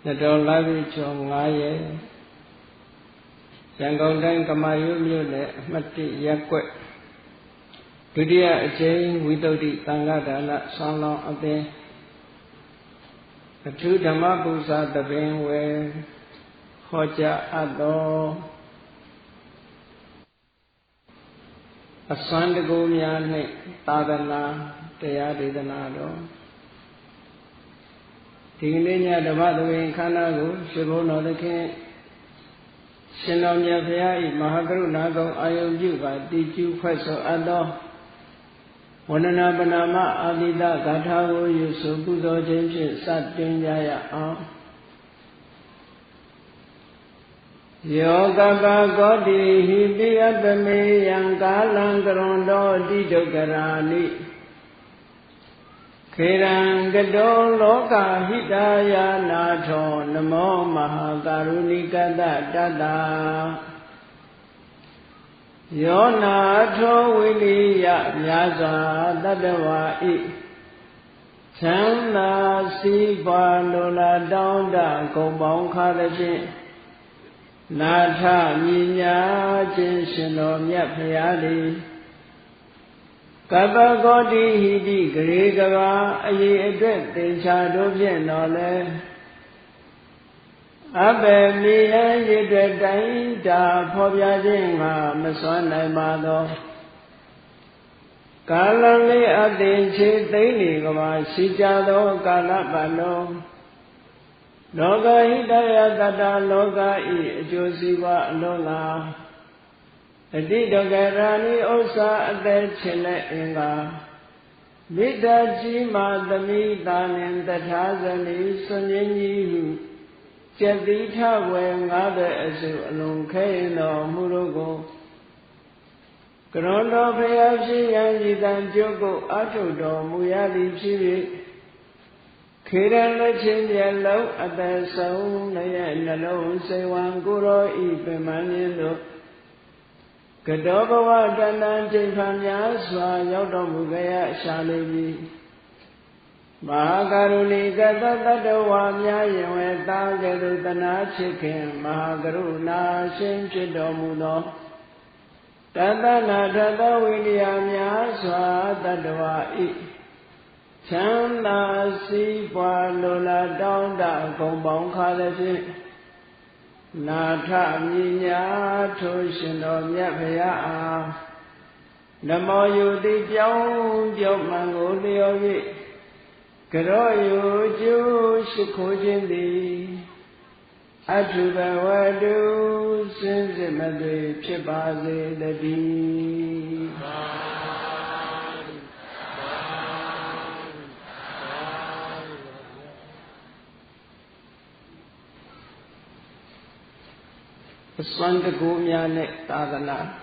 Nadolavi Chongaye Yangondan Kamayu Mati Yakwe Dudia Jane Widodi Tangadana Sala Ade the two Damabusa the Benwe Hoja Ado a Sandagumyane Tadana Tayadidanado Tigninia the Badawin Kanago, Shibono the King Shinomia Piai, Mahaguru Nago, Ayuba, did you question Ado? Wanana Banama, Adida, Gatago, Yusubudo, James, Satin Yaya. Yoga Godi, he be at the me, Yangalangarondo, Dido Garani. Kirangado Loka Hidaya Nato Namo Mahagarunika Dada Yonato Wiliya Yaza Dadawa I Chanda Siva Lola Donda Gobon Karaji Nata Minya Jinshino Myapayadi Kabagodi Hidi Gregava Aye Edwet Chado Vienole Abe Mia Yedwet Dainda Pobia Jinga Maswana Mado Kalali Adinchi Daily Gava Sijado Kalapano Loga Hidaya Dada Loga I Josiva Lola Adidogarani Osa Ade Chile Inga Vidaji Madami Danin Tatazani Sunyini Jadita Wengade Asu Alunkaino Murugo Grondo Payashi Yanjidan Jogo Atudo Muyali Chibi Kiran Chinyello Ade Saun Nayanalo Sewan Guro Ipemanindo Kadobava Danan Jipanya Swa Yodo Mugaya Shalibi Mahagaruni Gadadawa Yawe Tagaru Dana Chicken Mahagaruna Shinchidomuno Tadana Dada Williamya Swa Dadawa I Chanda Sipa Lola Donda Gombon Kalaji Nata Minya Toshino Myapaya Namo Yudi Jong Jomango Liogi Karoyo Ju Shikojindi Atuba Wadu Sinzimade Chibaze Ladi Swanda Gumyane Tadana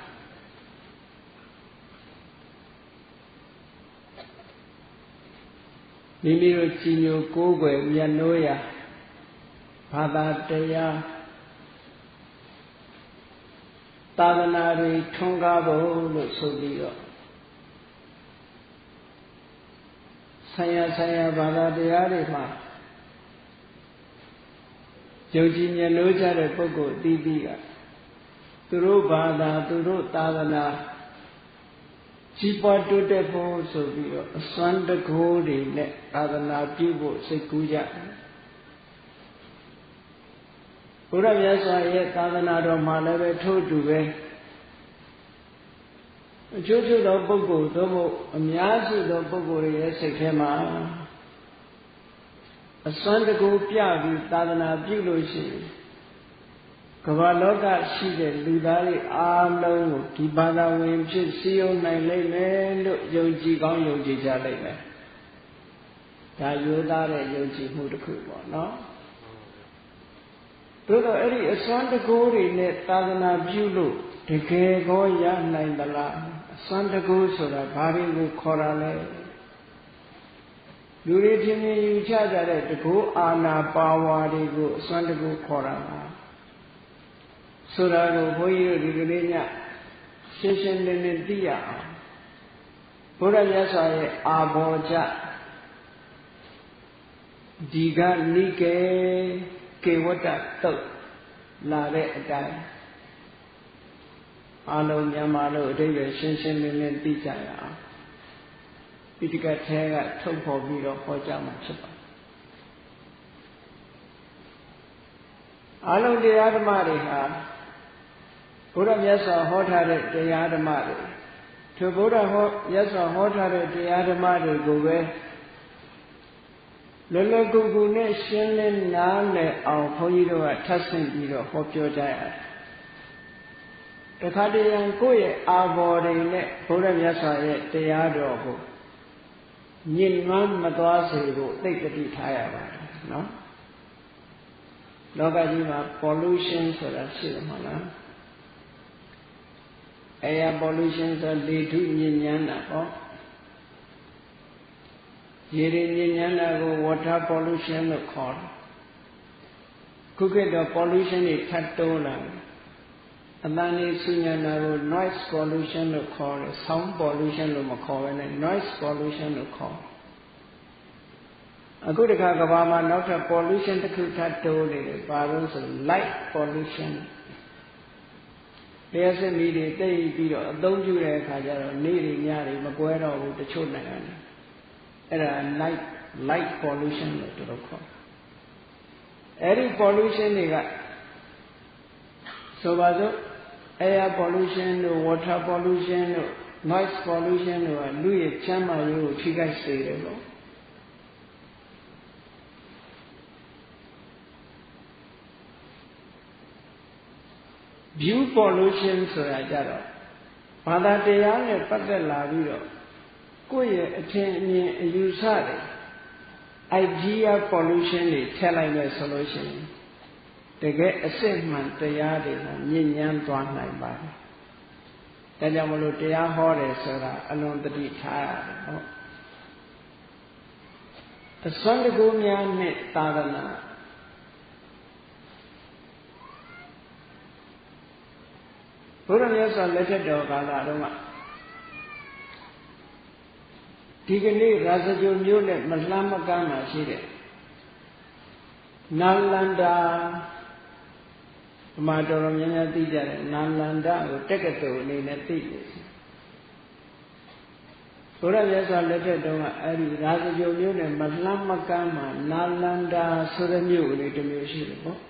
Mimiro Chino Kogwe Myanoya Padataya Tadanari Tongabo Lusudio Saya Badadayarima Joji Myanoja Pogo Dibiga Turu Bada Turu Tadana Chipa to Depo Sobio Swanda Godi Net Tadana Pibo Sekuja Uravasa yet Tadana Malave Toduve Jojo the Bogo Dobo Amyasu the Bogo Sekema A Swanda Go Piavi Tadana Piloshi Kavaloka Shide Ludari Arlo Kibana Wimchi Sio Nile Yoji Gong Yoji Jale Tayudare Yoji Mudakubo, no? Todo Eri a Santa Gori net Tadana Bulu, Teke Goya Naindala, Santa Gosura, Paribu Corale. Yuritini Yuchadare to go Ana Pawari go, Santa Go Corana. Surago Boyo Rigolina, Session Lenedia, Pura Yasai Aboja Diga Nike ကေဝတ္တတုတ်လာတဲ့အတိုင်းအလုံးမြန်မာတို့အတိတ်ပဲရှင်းရှင်းလင်းလင်းသိကြရအောင်ပိဋကတ်ထဲကထုတ်ဖော်ပြီးတော့ဟောကြားမှာဖြစ်ပါတယ်အလုံးတရားဓမ္မတွေဟာဘုရားမြတ်စွာဟောထားတဲ့တရားဓမ္မတွေထိုဘုရားမြတ်စွာဟောထားတဲ့တရားဓမ္မတွေကိုပဲလွယ်လွယ်ကူကူနဲ့ရှင်းလင်းနားလည်အောင်ဘုန်းကြီးတို့ကထပ်ဆင့်ပြီးတော့ဟောပြောကြရတယ်တခါတည်းရန်ကိုယ့်ရဲ့အာဘော်တွေနဲ့ဘုရားမြတ်စွာရဲ့တရားတော်ကိုညင်နွမ်းမသွားစေဖို့သိတတိထားရပါတယ်နော်လောကကြီးမှာ pollution ဆိုတာရှိတယ်မဟုတ်လားair pollution ဆိုလေထုညစ်ညမ်းတာပေါ့ရေတွေညစ်ညမ်းတာကို water pollution လို့ခေါ်တယ်ခုခေတ်တော့ pollution တွေထပ်တိုးလာတယ်အတန်လေးဆူညံတာကို noise pollution လို့ခေါ်တယ် sound pollution လို့မခေါ်ဘဲနဲ့ noise pollution လို့ခေါ်အခုတခါကမ္ဘာမှာနောက်ထပ် pollution တစ်ခုထပ်တိုးနေတယ်ဘာလို့ဆို light pollution လျှက်စစ်မီးတွေတိတ်ပြီးတော့အသုံးပြုတဲ့အခါကျတော့နေ့တွေညတွေမကွဲတော့ဘူးတချို့နိုင်ငံတွေအဲ့ဒါ light pollution လို့တို့ခေါ်အဲ့ဒီ pollution တွေကဆိုပါစို့ air pollution တို့ water pollution တို့ noise pollution တို့ကလူရဲ့ချမ်းသာရေးကိုထိခိုက်စေတယ်လို့view pollution ဆိုတာကြတော့ဘာသာတရားနဲ့ပတ်သက်လာပြီးတော့ကိုယ့်ရဲ့အထင်အမြင်အယူဆတွေ idea pollution တွေထည့်လိုက်မယ်ဆိုလို့ရှိရင်တကယ်အစစ်မှန်တရားတွေကညဉ့်ညမ်းသွားနိုင်ပါတယ်။ဒါကြောင့်မလို့တရားဟောတယ်ဆိုတာအလွန်တတိထားရတယ်ဟုတ်။အစွမ်းတကူများနဲ့သာသနာဘုရားမြတ်စွာလက်ထက်တော်ကာလတုန်းကဒီကနေ့ရာဇဂိုမြို့နဲ့မလှမ်းမကမ်းမှာရှိတဲ့နာလန္ဒာဗမာတော်တော်များများသိကြတယ်နာလန္ဒာကိုတက္ကသိုလ်အနေနဲ့သိတယ်ဘုရားမြတ်စွာလက်ထက်တုန်းကအဲဒီရာဇဂိုမြို့နဲ့မလှမ်းမကမ်းမှာနာလန္ဒာဆိုတဲ့မြို့လေးတစ်မြို့ရှိတယ်ပေါ့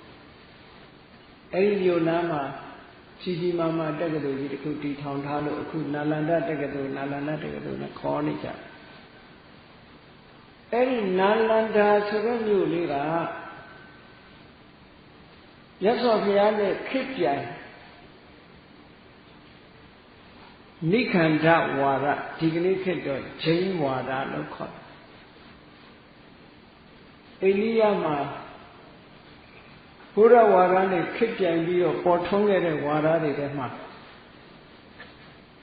အဲဒီမြို့နားမှာကြီးမားမားတက္ကသိုလ်ကြီးတစ်ခုတည်ထောင်ထားလို့အခုနာလန္ဒတက္ကသိုလ်နာလန္ဒတက္ကသိုလ်နဲ့ခေါ်နေကြအဲ့ဒီနာလန္ဒဆိုတဲ့မြို့လေးကမြတ်စွာဘုရားနဲ့ခေတ်ပြိုင်နိခန္ဓဝါဒဒီကနေ့ခေတ်တော့ဂျိန်းဝါဒလို့ခေါ်တယ်အိန္ဒိယမှာဘုရားဝါဒနဲ့ခေတ်ပြိုင်ပြီးတော့ပေါ်ထွန်းခဲ့တဲ့ဝါဒတွေထဲမှာ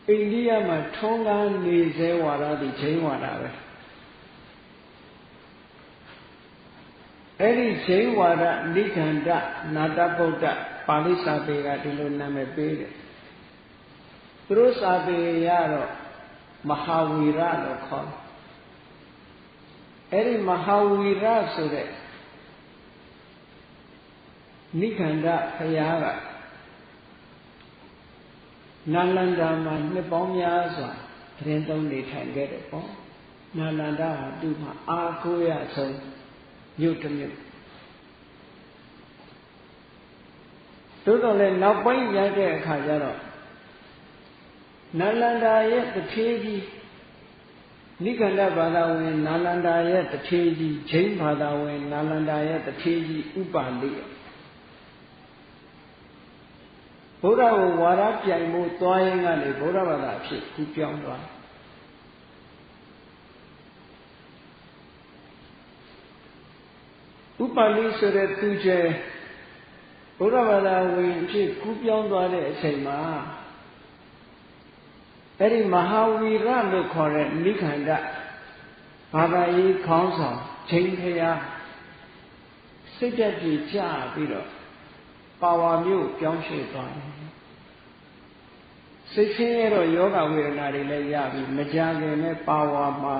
အိန္ဒိယမှာထွန်းကားနေစေဝါဒဒီဂျိန်းဝါဒပဲအဲ့ဒီဂျိန်းဝါဒနိခန္ဓနာတဗုဒ္ဓပါဠိစာပေကဒီလိုနာမည်ပေးတယ်သူတို့စာပေရတော့မဟာဝီရလို့ခေါ်တယ်အဲ့ဒီမဟာဝီရဆိုတဲ့နိခန္ဓဘုရားကနာလန္ဒာမှာနှစ်ပေါင်းများစွာသတင်းသုံးနေထိုင်ခဲ့တယ်ပေါ့နာလန္ဒာဟာသူ့မှာအားကိုးရဆုံးမြို့တစ်မြို့သို့တော်လည်းနောက်ပိုင်းရတဲ့အခါကျတော့နာလန္ဒာရဲ့တထေးကြီးနိခန္ဓဘာသာဝင်နာလန္ဒာရဲ့တထေးကြီးဂျိန်းဘာသာဝင်နာလန္ဒာရဲ့တထေးကြီးဥပါလိဘုရားကိုဝါဒပြိုင်ဖို့သွားရင်ကနေဘုရားဘာသာအဖြစ်ကူးပြောင်းသွားဥပါလိဆိုတဲ့သူကျဲဘုရားဘာသာဝင်အဖြစ်ကူးပြောင်းသွားတဲ့အချိန်မှာအဲ့ဒီမဟာဝီရလို့ခေါ်တဲ့နိခန္ဓဘာသာရေးခေါင်းဆောင်ဂျိန်းဖျားစိတ်တက်ပြေကြပြီးတော့ပါဝါမျိုးပြောင်းရွှေ့သွားတယ်စိတ်ဆင်းရဲတော့ယောဂဝေဒနာတွေလည်းရပြီးမကြခင်နဲ့ပါဝါမှာ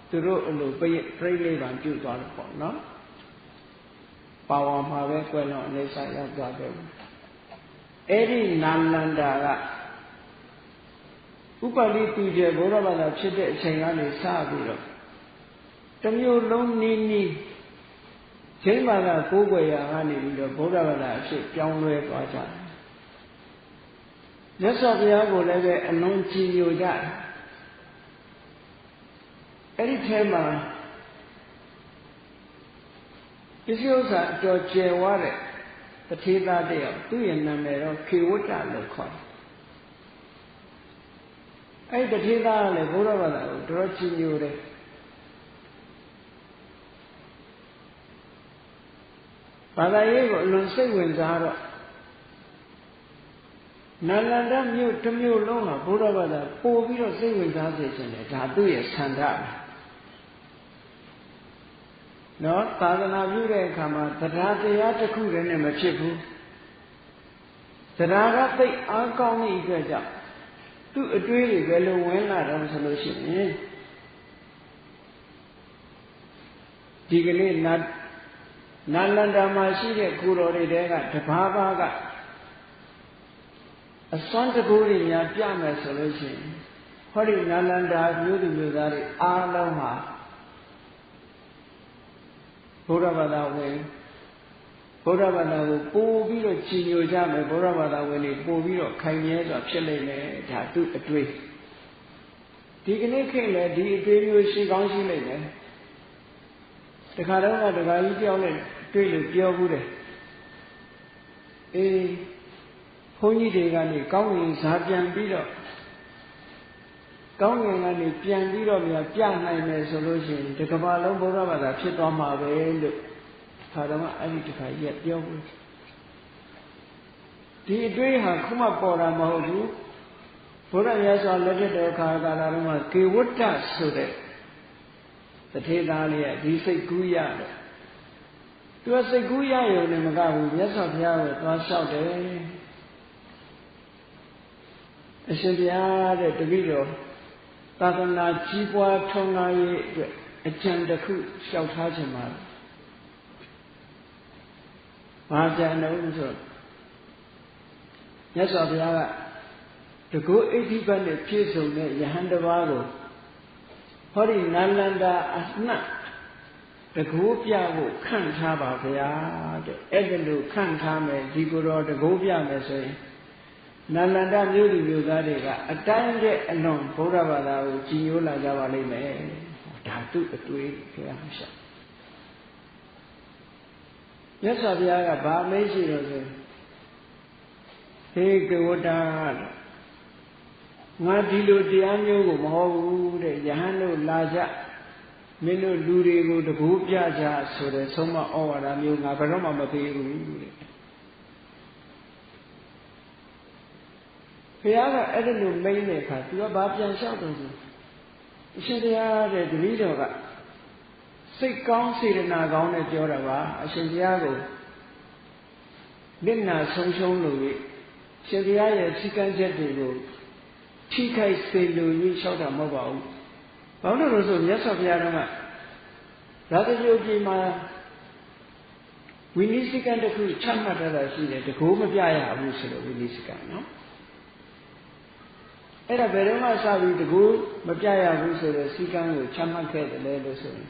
သူတို့အလိုပြိဋိဘံပြုသွားတယ်ပေါ့နော် ပါဝါမှာပဲကွယ်လွန်အနေဆာရောက်သွားခဲ့ဘူးအဲ့ဒီနာလန္ဒာကဥပါလိသူကျေဘုရားဘာသာဖြစ်တဲ့အချိန်ကနေစပြီးတော့တစ်မျိုးလုံးနီးနီးချိန်ဘာသာကိုးကွယ်ရာကနေပြီးတော့ဘုရားဘာသာအဖြစ်ပြောင်းလဲသွားကြတယ်မြတ်စွာဘုရားကိုလည်းပဲအလွန်ကြည်ညိုကြတယ်အဲ့ဒီထဲမှာပစ္စည်းဥစ္စာအတော်ကျယ်ဝတဲ့တထေသားတယောက်သူ့ရဲ့နာမည်တော့ခေဝတ္တလို့ခေါ်တယ်အဲ့ဒီတထေသားကလည်းဘုရားဘာသာကိုတော်ကြည်ညိုတယ်ဘာသာရေးကိုအလွန်စိတ်ဝင်စားတော့နာလန္ဒမြို့တစ်မြို့လုံးကဘုရားဘာသာပို့ပြီးတော့စိတ်ဝင်စားစေခြင်းတယ်ဒါသူ့ရဲ့ဆန္ဒပဲနော်သာသနာပြုတဲ့အခါမှာတရားတရားတစ်ခုတည်းနဲ့မဖြစ်ဘူးတရားကသိအားကောင်းတဲ့အတွက်ကြောင့်သူ့အတွေးတွေဘယ်လိုဝင်လာတော့ဆိုလို့ရှိရင်ဒီကနေ့နာလန္ဒာမှာရှိတဲ့ကိုတော်တွေတဲကတပါးပါးကအစွမ်းတကူတွေများပြမယ်ဆိုလို့ရှိရင်ဟောဒီနာလန္ဒာမျိုးသူမျိုးသားတွေအားလုံးဟာဘုရားဘာသာဝင်ဘုရားဘာသာကိုပို့ပြီးတော့ကြည်ညိုကြမယ်ဘုရားဘာသာဝင်တွေပို့ပြီးတော့ခိုင်မြဲစွာဖြစ်လိမ့်မယ်ဒါသူ့အတွေ့ဒီကနေ့ခေတ်လည်းဒီအတွေ့မျိုးရှိကောင်းရှိလိမ့်မယ်တခါတော့ကတခါကြီးပြောင်းနဲ့တွေ့လို့ပြောဘူးတယ်အေးဘုန်းကြီးတွေကနေကောင်းရင်ဇာပြန်ပြီးတော့ကောင်းငင်ကနေပြန်ပြီးတော့များပြနိုင်မယ်ဆိုလို့ရှိရင်ဒီကမ္ဘာလုံးဘုရားဘာသာဖြစ်သွားမှာပဲလို့ခါတော့အဲ့ဒီတခါရက်ပြောဘူးဒီအတွေ့ဟာခုမှပေါ်တာမဟုတ်ဘူးဘုရားမြတ်စွာလက်ထက်တော်ခါကာလတုန်းကကေဝတ္တဆိုတဲ့တထေသားလေးကဒီစိတ်ကူးရတယ်သူကစိတ်ကူးရရုံနဲ့မကဘူးမြတ်စွာဘုရားကိုသွားလျှောက်တယ်အရှင်ဘုရားတဲ့တပည့်တော်သာသနာကြီးပွားထွန်းကားရေးအတွက်အကြံတစ်ခုလျှောက်ထားခြင်းပါဘာကြံတော့ဆိုမြတ်စွာဘုရားကတကုအဋ္ဌိပတ်နဲ့ပြည့်စုံတဲ့ယဟန်တစ်ပါးကိုဟောဒီနာလန္ဒာအနှံ့တကုပြဖို့ခန့်ထားပါဗျာတဲ့အဲ့ဒါလို့ခန့်ထားမယ်ဒီကိုယ်တော်တကုပြမယ်ဆိုရင်နာလန္ဒမြို့လူမျိုးသားတွေကအတိုင်းတဲ့အလွန်ဘုရားဘာသာကိုကြည်ညိုလာကြပါလိမ့်မယ်ဒါသူ့အတွေ့ဘုရားရှာမြတ်စွာဘုရားကဗာမေးရှိတော့ဆိုဟေကဝတ္တငါဒီလိုတရားမျိုးကိုမဟုတ်ဘူးတဲ့ယဟန်တို့လာကြမင်းတို့လူတွေကိုတကူပြကြဆိုတဲ့ဆုံးမဩဝါဒမျိုးငါဘယ်တော့မှမပေးဘူးတဲ့ဘုရားကအဲ့ဒါလိုမိန်တဲ့အခါသူကဘာပြန်လျှောက်တော့ဆိုအရှင်ဘုရားတဲ့တပည့်တော်ကစိတ်ကောင်းစေတနာကောင်းနဲ့ပြောတာပါအရှင်ဘုရားကိုမျက်နှာဆုံးရှုံးလို့ရှင်ဘုရားရဲ့စီကံချက်တွေကိုထိခိုက်စေလို့လျှောက်တာမဟုတ်ပါဘူးဘာလို့လဲဆိုမြတ်စွာဘုရားကရာဇဂိုပြည်မှာဝိနည်းစကံတစ်ခုချမှတ်ထားတာရှိတယ်တကူမပြရဘူးဆိုလို့ဝိနည်းစကံနော်အဲ့ဒါဘယ်တော့မှစပြီးတကူမပြရဘူးဆိုတဲ့စည်းကမ်းကိုချမှတ်ခဲ့တယ်လေလို့ဆိုရင်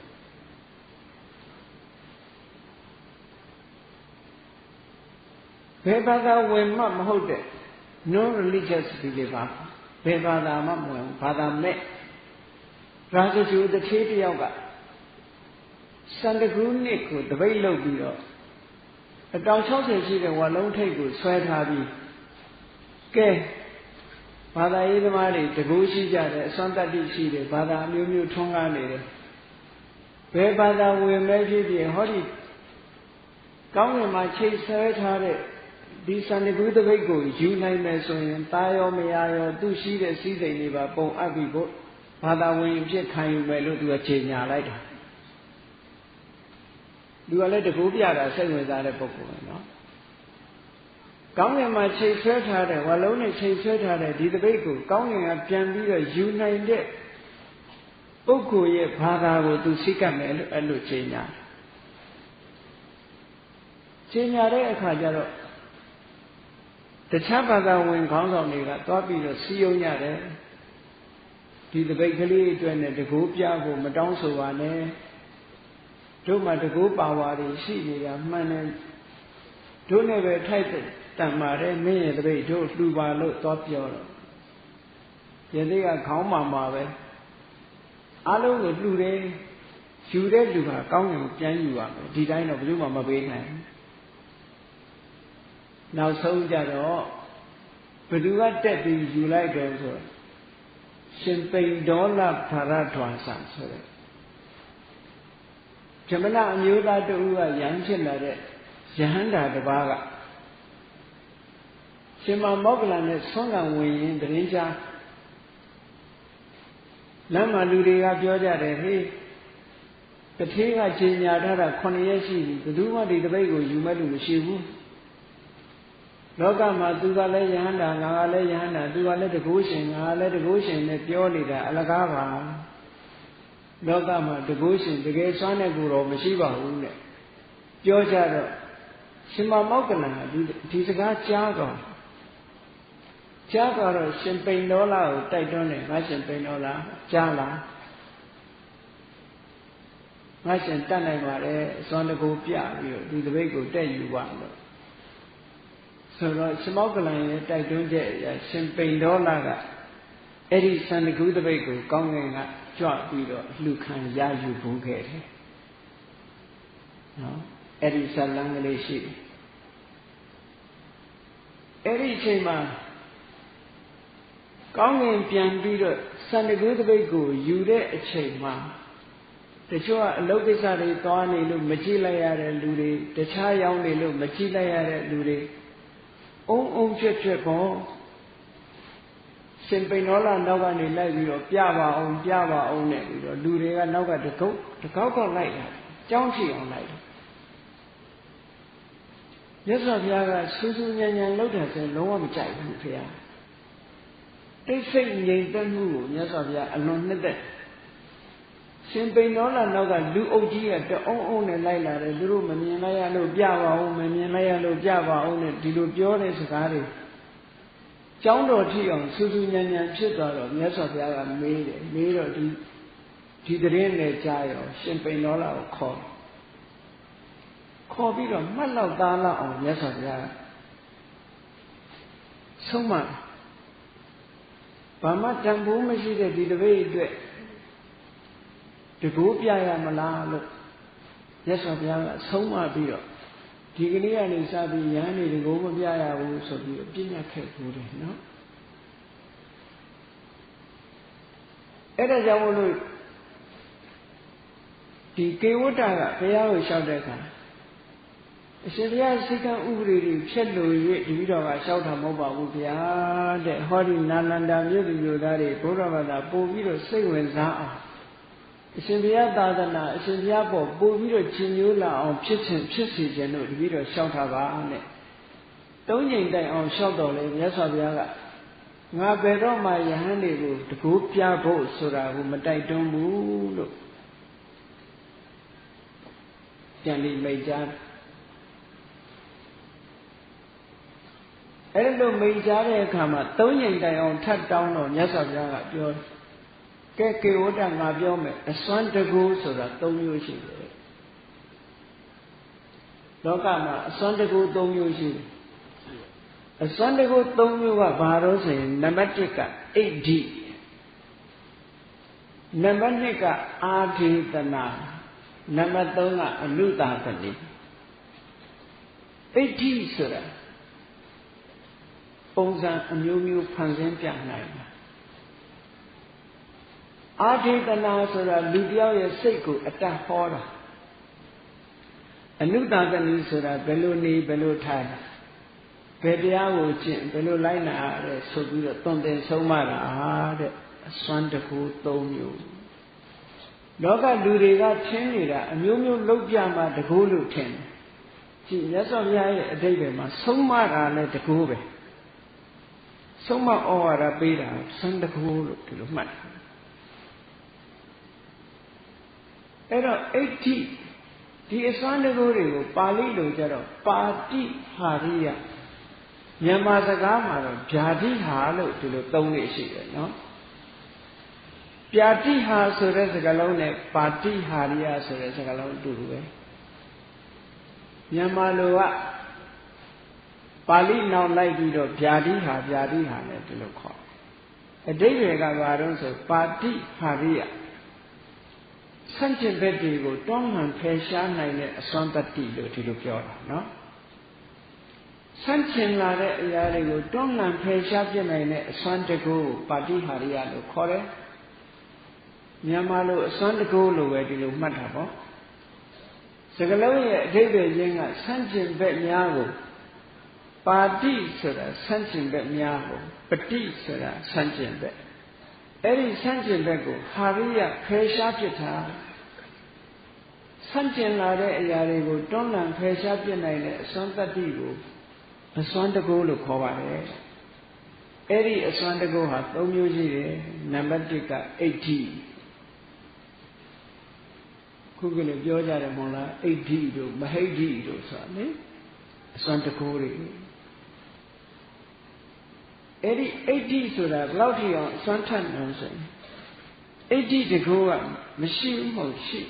ဘယ်ဘာသာဝင်မှမဟုတ်တဲ့ non religious believer ဘယ်ဘာသာမှမဝင်ဘာသာမဲ့ရာဇဂိုတထေးတယောက်ကစန္ဒကူးနှစ်ကိုတပိတ်လုပ်ပြီးတော့အတောင်60ရှိတဲ့ဝါလုံးထိပ်ကိုဆွဲထားပြီးကဲဘာသာရေးသမားတွေတကူရှိကြတယ်အစွမ်းတတ္တိရှိတယ်ဘာသာအမျိုးမျိုးထွန်းကားနေတယ်ဘယ်ဘာသာဝင်မဲ့ဖြစ်ဖြစ်ဟောဒီကောင်းကင်မှာချိတ်ဆွဲထားတဲ့ဒီစန္ဒကူးတပိတ်ကိုယူနိုင်မယ်ဆိုရင်ตาရောမယာရောသူရှိတဲ့စည်းစိမ်တွေပါပုံအပ်ပြီးဖို့ဘာသာဝင်ဖြစ်ခံယူမယ်လို့သူကချိန်ညာလိုက်တာသူကလည်းတကူပြတာစိတ်ဝင်စားတဲ့ပုဂ္ဂိုလ်ပဲနော်ကောင်းကင်မှာချိန်ဆွဲထားတဲ့ဝါလုံးနဲ့ချိန်ဆွဲထားတဲ့ဒီတပိတ်ကိုကောင်းကင်ကပြန်ပြီးတော့ယူနိုင်တဲ့ပုဂ္ဂိုလ်ရဲ့ဘာသာကိုသူစိတ်ကပ်မယ်လို့အဲ့လိုချိန်ညာ ကျင်ညာတဲ့အခါကျတော့တခြားဘာသာဝင်ခေါင်းဆောင်တွေကသွားပြီးတော့စီယုံကြတယ်ဒီတပိတ်ကလေးအတွက်နဲ့တကူပြဖို့မတောင်းဆိုပါနဲ့တို့မှတကူပါဝါတွေရှိနေတာမှန်တယ်တို့နဲ့ပဲထိုက်တန်ပါတယ်မင်းရဲ့တပိတ်တို့လှူပါလို့သွားပြောတော့ယနေ့ကခေါင်းမာပဲအားလုံးကိုလှူတယ်ယူတဲ့လူဟာကောင်းကင်ပြန်ယူရမယ်ဒီတိုင်းတော့ဘယ်သူမှမပေးနိုင်နောက်ဆုံးကြတော့ဘယ်သူကတက်ပြီးယူလိုက်တယ်ဆိုရှင်ပိန်ဒေါလဘာရထွာဆံဆိုတဲ့ဇမနအမျိုးသားတူကရဟန်းဖြစ်လာတဲ့ယဟန္တာတစ်ပါးကရှင်မမောက္ကလနဲ့ဆွမ်းကံဝင်ရင်တရင်ချာလမ်းမှာလူတွေကပြောကြတယ်ဟေးတထေးကချိန်ညာထားတာ9ရက်ရှိပြီဘယ်သူမှဒီတပိတ်ကိုယူမဲ့လူမရှိဘူးလောကမှာသူကလည်းယဟန္တာငါကလည်းယဟန္တာသူကလည်းတကုရှင်ငါလည်းတကုရှင်နဲ့ပြောနေတာအလကားပါလောကမှာတကုရှင်တကယ်စွမ်းတဲ့ကိုယ်တော်မရှိပါဘူးတဲ့ပြောကြတော့ရှင်မမောက္ကလကဒီစကားကြားတော့ရှင်ပိန်ဒေါလကိုတိုက်တွန်းတယ်ငါရှင်ပိန်ဒေါလကြားလားငါရှင်တတ်နိုင်ပါတယ်အစွမ်းတကူပြပြီးတော့ဒီတပိတ်ကိုတက်ယူပါလို့ဆိုတော့ရှင်မောက္ကလရဲ့တိုက်တွန်းချက်အရရှင်ပိန်ဒေါလကအဲ့ဒီစံတကူတပိတ်ကိုကောင်းကင်ကကြွပြီးတော့လှူခံရယူဖို့ခဲ့တယ်နော်အဲ့ဒီဇလံကလေးရှိတယ်အဲ့ဒီအချိန်မှာကောင်းကင်ပြန်ပြီးတော့စံတကူတပိတ်ကိုယူတဲ့အချိန်မှာတချို့ကအလုတ်ကိစ္စတွေသွားနေလို့မကြည့်လိုက်ရတဲ့လူတွေတခြားရောက်နေလို့မကြည့်လိုက်ရတဲ့လူတွေအုံချွတ်ပေါ့ရှင်ပိန်ဒေါလနောက်ကနေလိုက်ပြီးတော့ပြပါအောင်နဲ့ပြီးတော့လူတွေကနောက်ကတကောက်လိုက်တာကြောင်းချီအောင်လိုက်တယ်မြတ်စွာဘုရားကစူးစူးညံညံလောက်တယ်ဆိုလုံးဝမကြိုက်ဘူးခင်ဗျာတိတ်ဆိတ်ငြိမ်သက်မှုကိုမြတ်စွာဘုရားအလွန်နှစ်သက်ရှင်ပိန်ဒေါလနောက်ကလူအုပ်ကြီးကတအုံနဲ့လိုက်လာတယ်သူတို့မမြင်လိုက်ရလို့ပြပါအောင်မမြင်လိုက်ရလို့ပြပါအောင်နဲ့ဒီလိုပြောတဲ့စကားတွေကျောင်းတော်ထိအောင်စူးစူးညံညံဖြစ်သွားတော့မြတ်စွာဘုရားကမေးတော့ဒီတရင်နဲ့ကြားရောရှင်ပိန်ဒေါလကိုခေါ်ပြီးတော့မှတ်လောက်သားလောက်အောင်မြတ်စွာဘုရားဆုံးမဘာမှတန်ဖိုးမရှိတဲ့ဒီတပည့်အတွက်တကူပြရမလားလို့မြတ်စွာဘုရားကဆုံးမပြီးတော့ဒီကနေ့ကနေစပြီးရဟန်းတွေတကူမပြရဘူးဆိုပြီးပြညတ်ခဲ့ဘူးတယ်နော်အဲ့ဒါကြောင့်မို့လို့ဒီကေဝတ္တကဘုရားကိုလျှောက်တဲ့အခါအရှင်ဘုရားစိတ်ကံဥပဒေတွေဖြတ်လို့၍ဒီပြီးတော့ကလျှောက်တာမဟုတ်ပါဘူးဗျာတဲ့ဟောဒီနာလန္ဒာမြို့သူမြို့သားတွေဘုရားဘာသာပို့ပြီးတော့စိတ်ဝင်စားအောင်အရှင်ဘုရားသာသနာအရှင်ဘုရားပေါ်ပို့ပြီးတော့ရှင်မျိုးလာအောင်ဖြစ်စေခြင်းတို့ဒီပြီးတော့လျှောက်တာပါနဲ့သုံးချိန်တိုင်အောင်လျှောက်တော်လဲမြတ်စွာဘုရားကငါဘယ်တော့မှယဟန်တွေကိုတကူပြဖို့ဆိုတာကိုမတိုက်တွန်းဘူးလို့ပြန်ပြီးမိတ်ကြားအဲ့လိုမိတ်ကြားတဲ့အခါမှာသုံးချိန်တိုင်အောင်ထပ်တောင်းတော့မြတ်စွာဘုရားကပြောကဲကေဝတ္တငါပြောမယ်အစွမ်းတကူဆိုတာ၃မျိုးရှိတယ်လောကမှာအစွမ်းတကူ၃မျိုးရှိတယ်အစွမ်းတကူ၃မျိုးကဘာလို့ဆိုရင်နံပါတ်1ကအိဋ္ဌိနံပါတ်2ကအာဓိတနာနံပါတ်3ကအနုတာသတိအိဋ္ဌိဆိုတာပုံစံအမျိုးမျိုးဖန်ဆင်းပြနိုင်တာအာဓိတနာဆိုတာလူတယောက်ရဲ့စိတ်ကိုအတတ်ဟောတာအနုတာသတိဆိုတာဘယ်လိုနေဘယ်လိုထိုင်ဘယ်တရားကိုကျင့်ဘယ်လိုလိုက်နာရလဲဆိုပြီးတော့တွင်တင်ဆုံးမတာတဲ့အစွမ်းတကူ၃မျိုးလောကလူတွေကထင်နေတာအမျိုးမျိုးလောက်ပြမှတကူလို့ထင်တယ်ကြည့်မြတ်စွာဘုရားရဲ့အဓိပ္ပာယ်မှာဆုံးမတာလည်းတကူပဲဆုံးမဩဝါဒပေးတာစံတကူလို့ဒီလိုမှတ်တယ်အဲ့တော့အိဋ္ဌိ ဒီအစွမ်းတကူတွေကိုပါဠိလိုကြတော့ပါတိဟာရိယမြန်မာစကားမှာတော့ဗျာတိဟာလို့ဒီလိုသုံးလို့ရှိတယ်နော်ဗျာတိဟာဆိုတဲ့စကားလုံးနဲ့ပါတိဟာရိယဆိုတဲ့စကားလုံးအတူတူပဲမြန်မာလိုကပါဠိနောက်လိုက်ပြီးတော့ဗျာတိဟာနဲ့ဒီလိုခေါ်အဓိပ္ပာယ်ကဘာလို့ဆိုပါတိဟာရိယဆန့်ကျင်ဘက်တွေကိုတွန်းလှန်ဖယ်ရှားနိုင်တဲ့အစွမ်းတတ္တိလို့ဒီလိုပြောတာနော်ဆန့်ကျင်လာတဲ့အရာတွေကိုတွန်းလှန်ဖယ်ရှားပြနိုင်တဲ့အစွမ်းတကူပါတိဟာရိယလို့ခေါ်တယ်မြန်မာလိုအစွမ်းတကူလို့ပဲဒီလိုမှတ်တာပေါ့စကားလုံးရဲ့အဓိပ္ပာယ်ရင်းကဆန့်ကျင်ဘက်များကိုပါတိဆိုတာဆန့်ကျင်ဘက်များကိုပတိဆိုတာဆန့်ကျင်ဘက်အဲ့ဒီဆန့်ကျင်ဘက်ကိုဟာရိယဖယ်ရှားပစ်တာဆန့်ကျင်လာတဲ့အရာတွေကိုတွန်းလှန်ဖယ်ရှားပစ်နိုင်တဲ့အစွမ်းတတ္တိကိုအစွမ်းတကူလို့ခေါ်ပါတယ်အဲ့ဒီအစွမ်းတကူဟာ၃မျိုးရှိတယ်နံပါတ်၁ကဣဋ္ဌိခုကလည်းပြောကြတယ်မဟုတ်လားဣဋ္ဌိတို့မဟိဋ္ဌိတို့ဆိုတာလေအစွမ်းတကူတွေအဲ့ဒီဣဋ္ဌိဆိုတာဘယ်လောက်ထိအောင်အစွမ်းထက်လို့ဆိုရင်ဣဋ္ဌိတကူကမရှိဘူးမဟုတ်ရှိ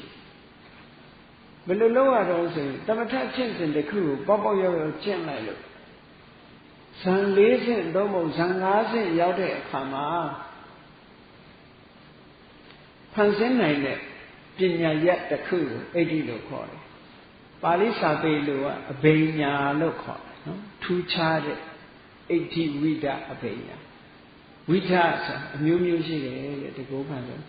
ဘယ်လိုလုပ်ရတော့ဆိုရင်တမထကျင့်စဉ်တစ်ခုကိုပေါက်ပေါက်ရောက်ရောက်ကျင့်လိုက်လို့ဇန်၄ဆင့်သုံးပုံဇန်၅ဆင့်ရောက်တဲ့အခါမှာဖန်ဆင်းနိုင်တဲ့ပညာရက်တစ်ခုကိုဣဋ္ဌိလို့ခေါ်တယ်ပါဠိစာပေလိုကအဘိညာလို့ခေါ်တယ်နော်ထူးခြားတဲ့ဣဋ္ဌိဝိဒအဘိညာဝိဒဆိုတာအမျိုးမျိုးရှိတယ်တဲ့ဒီကိုဖန်လို့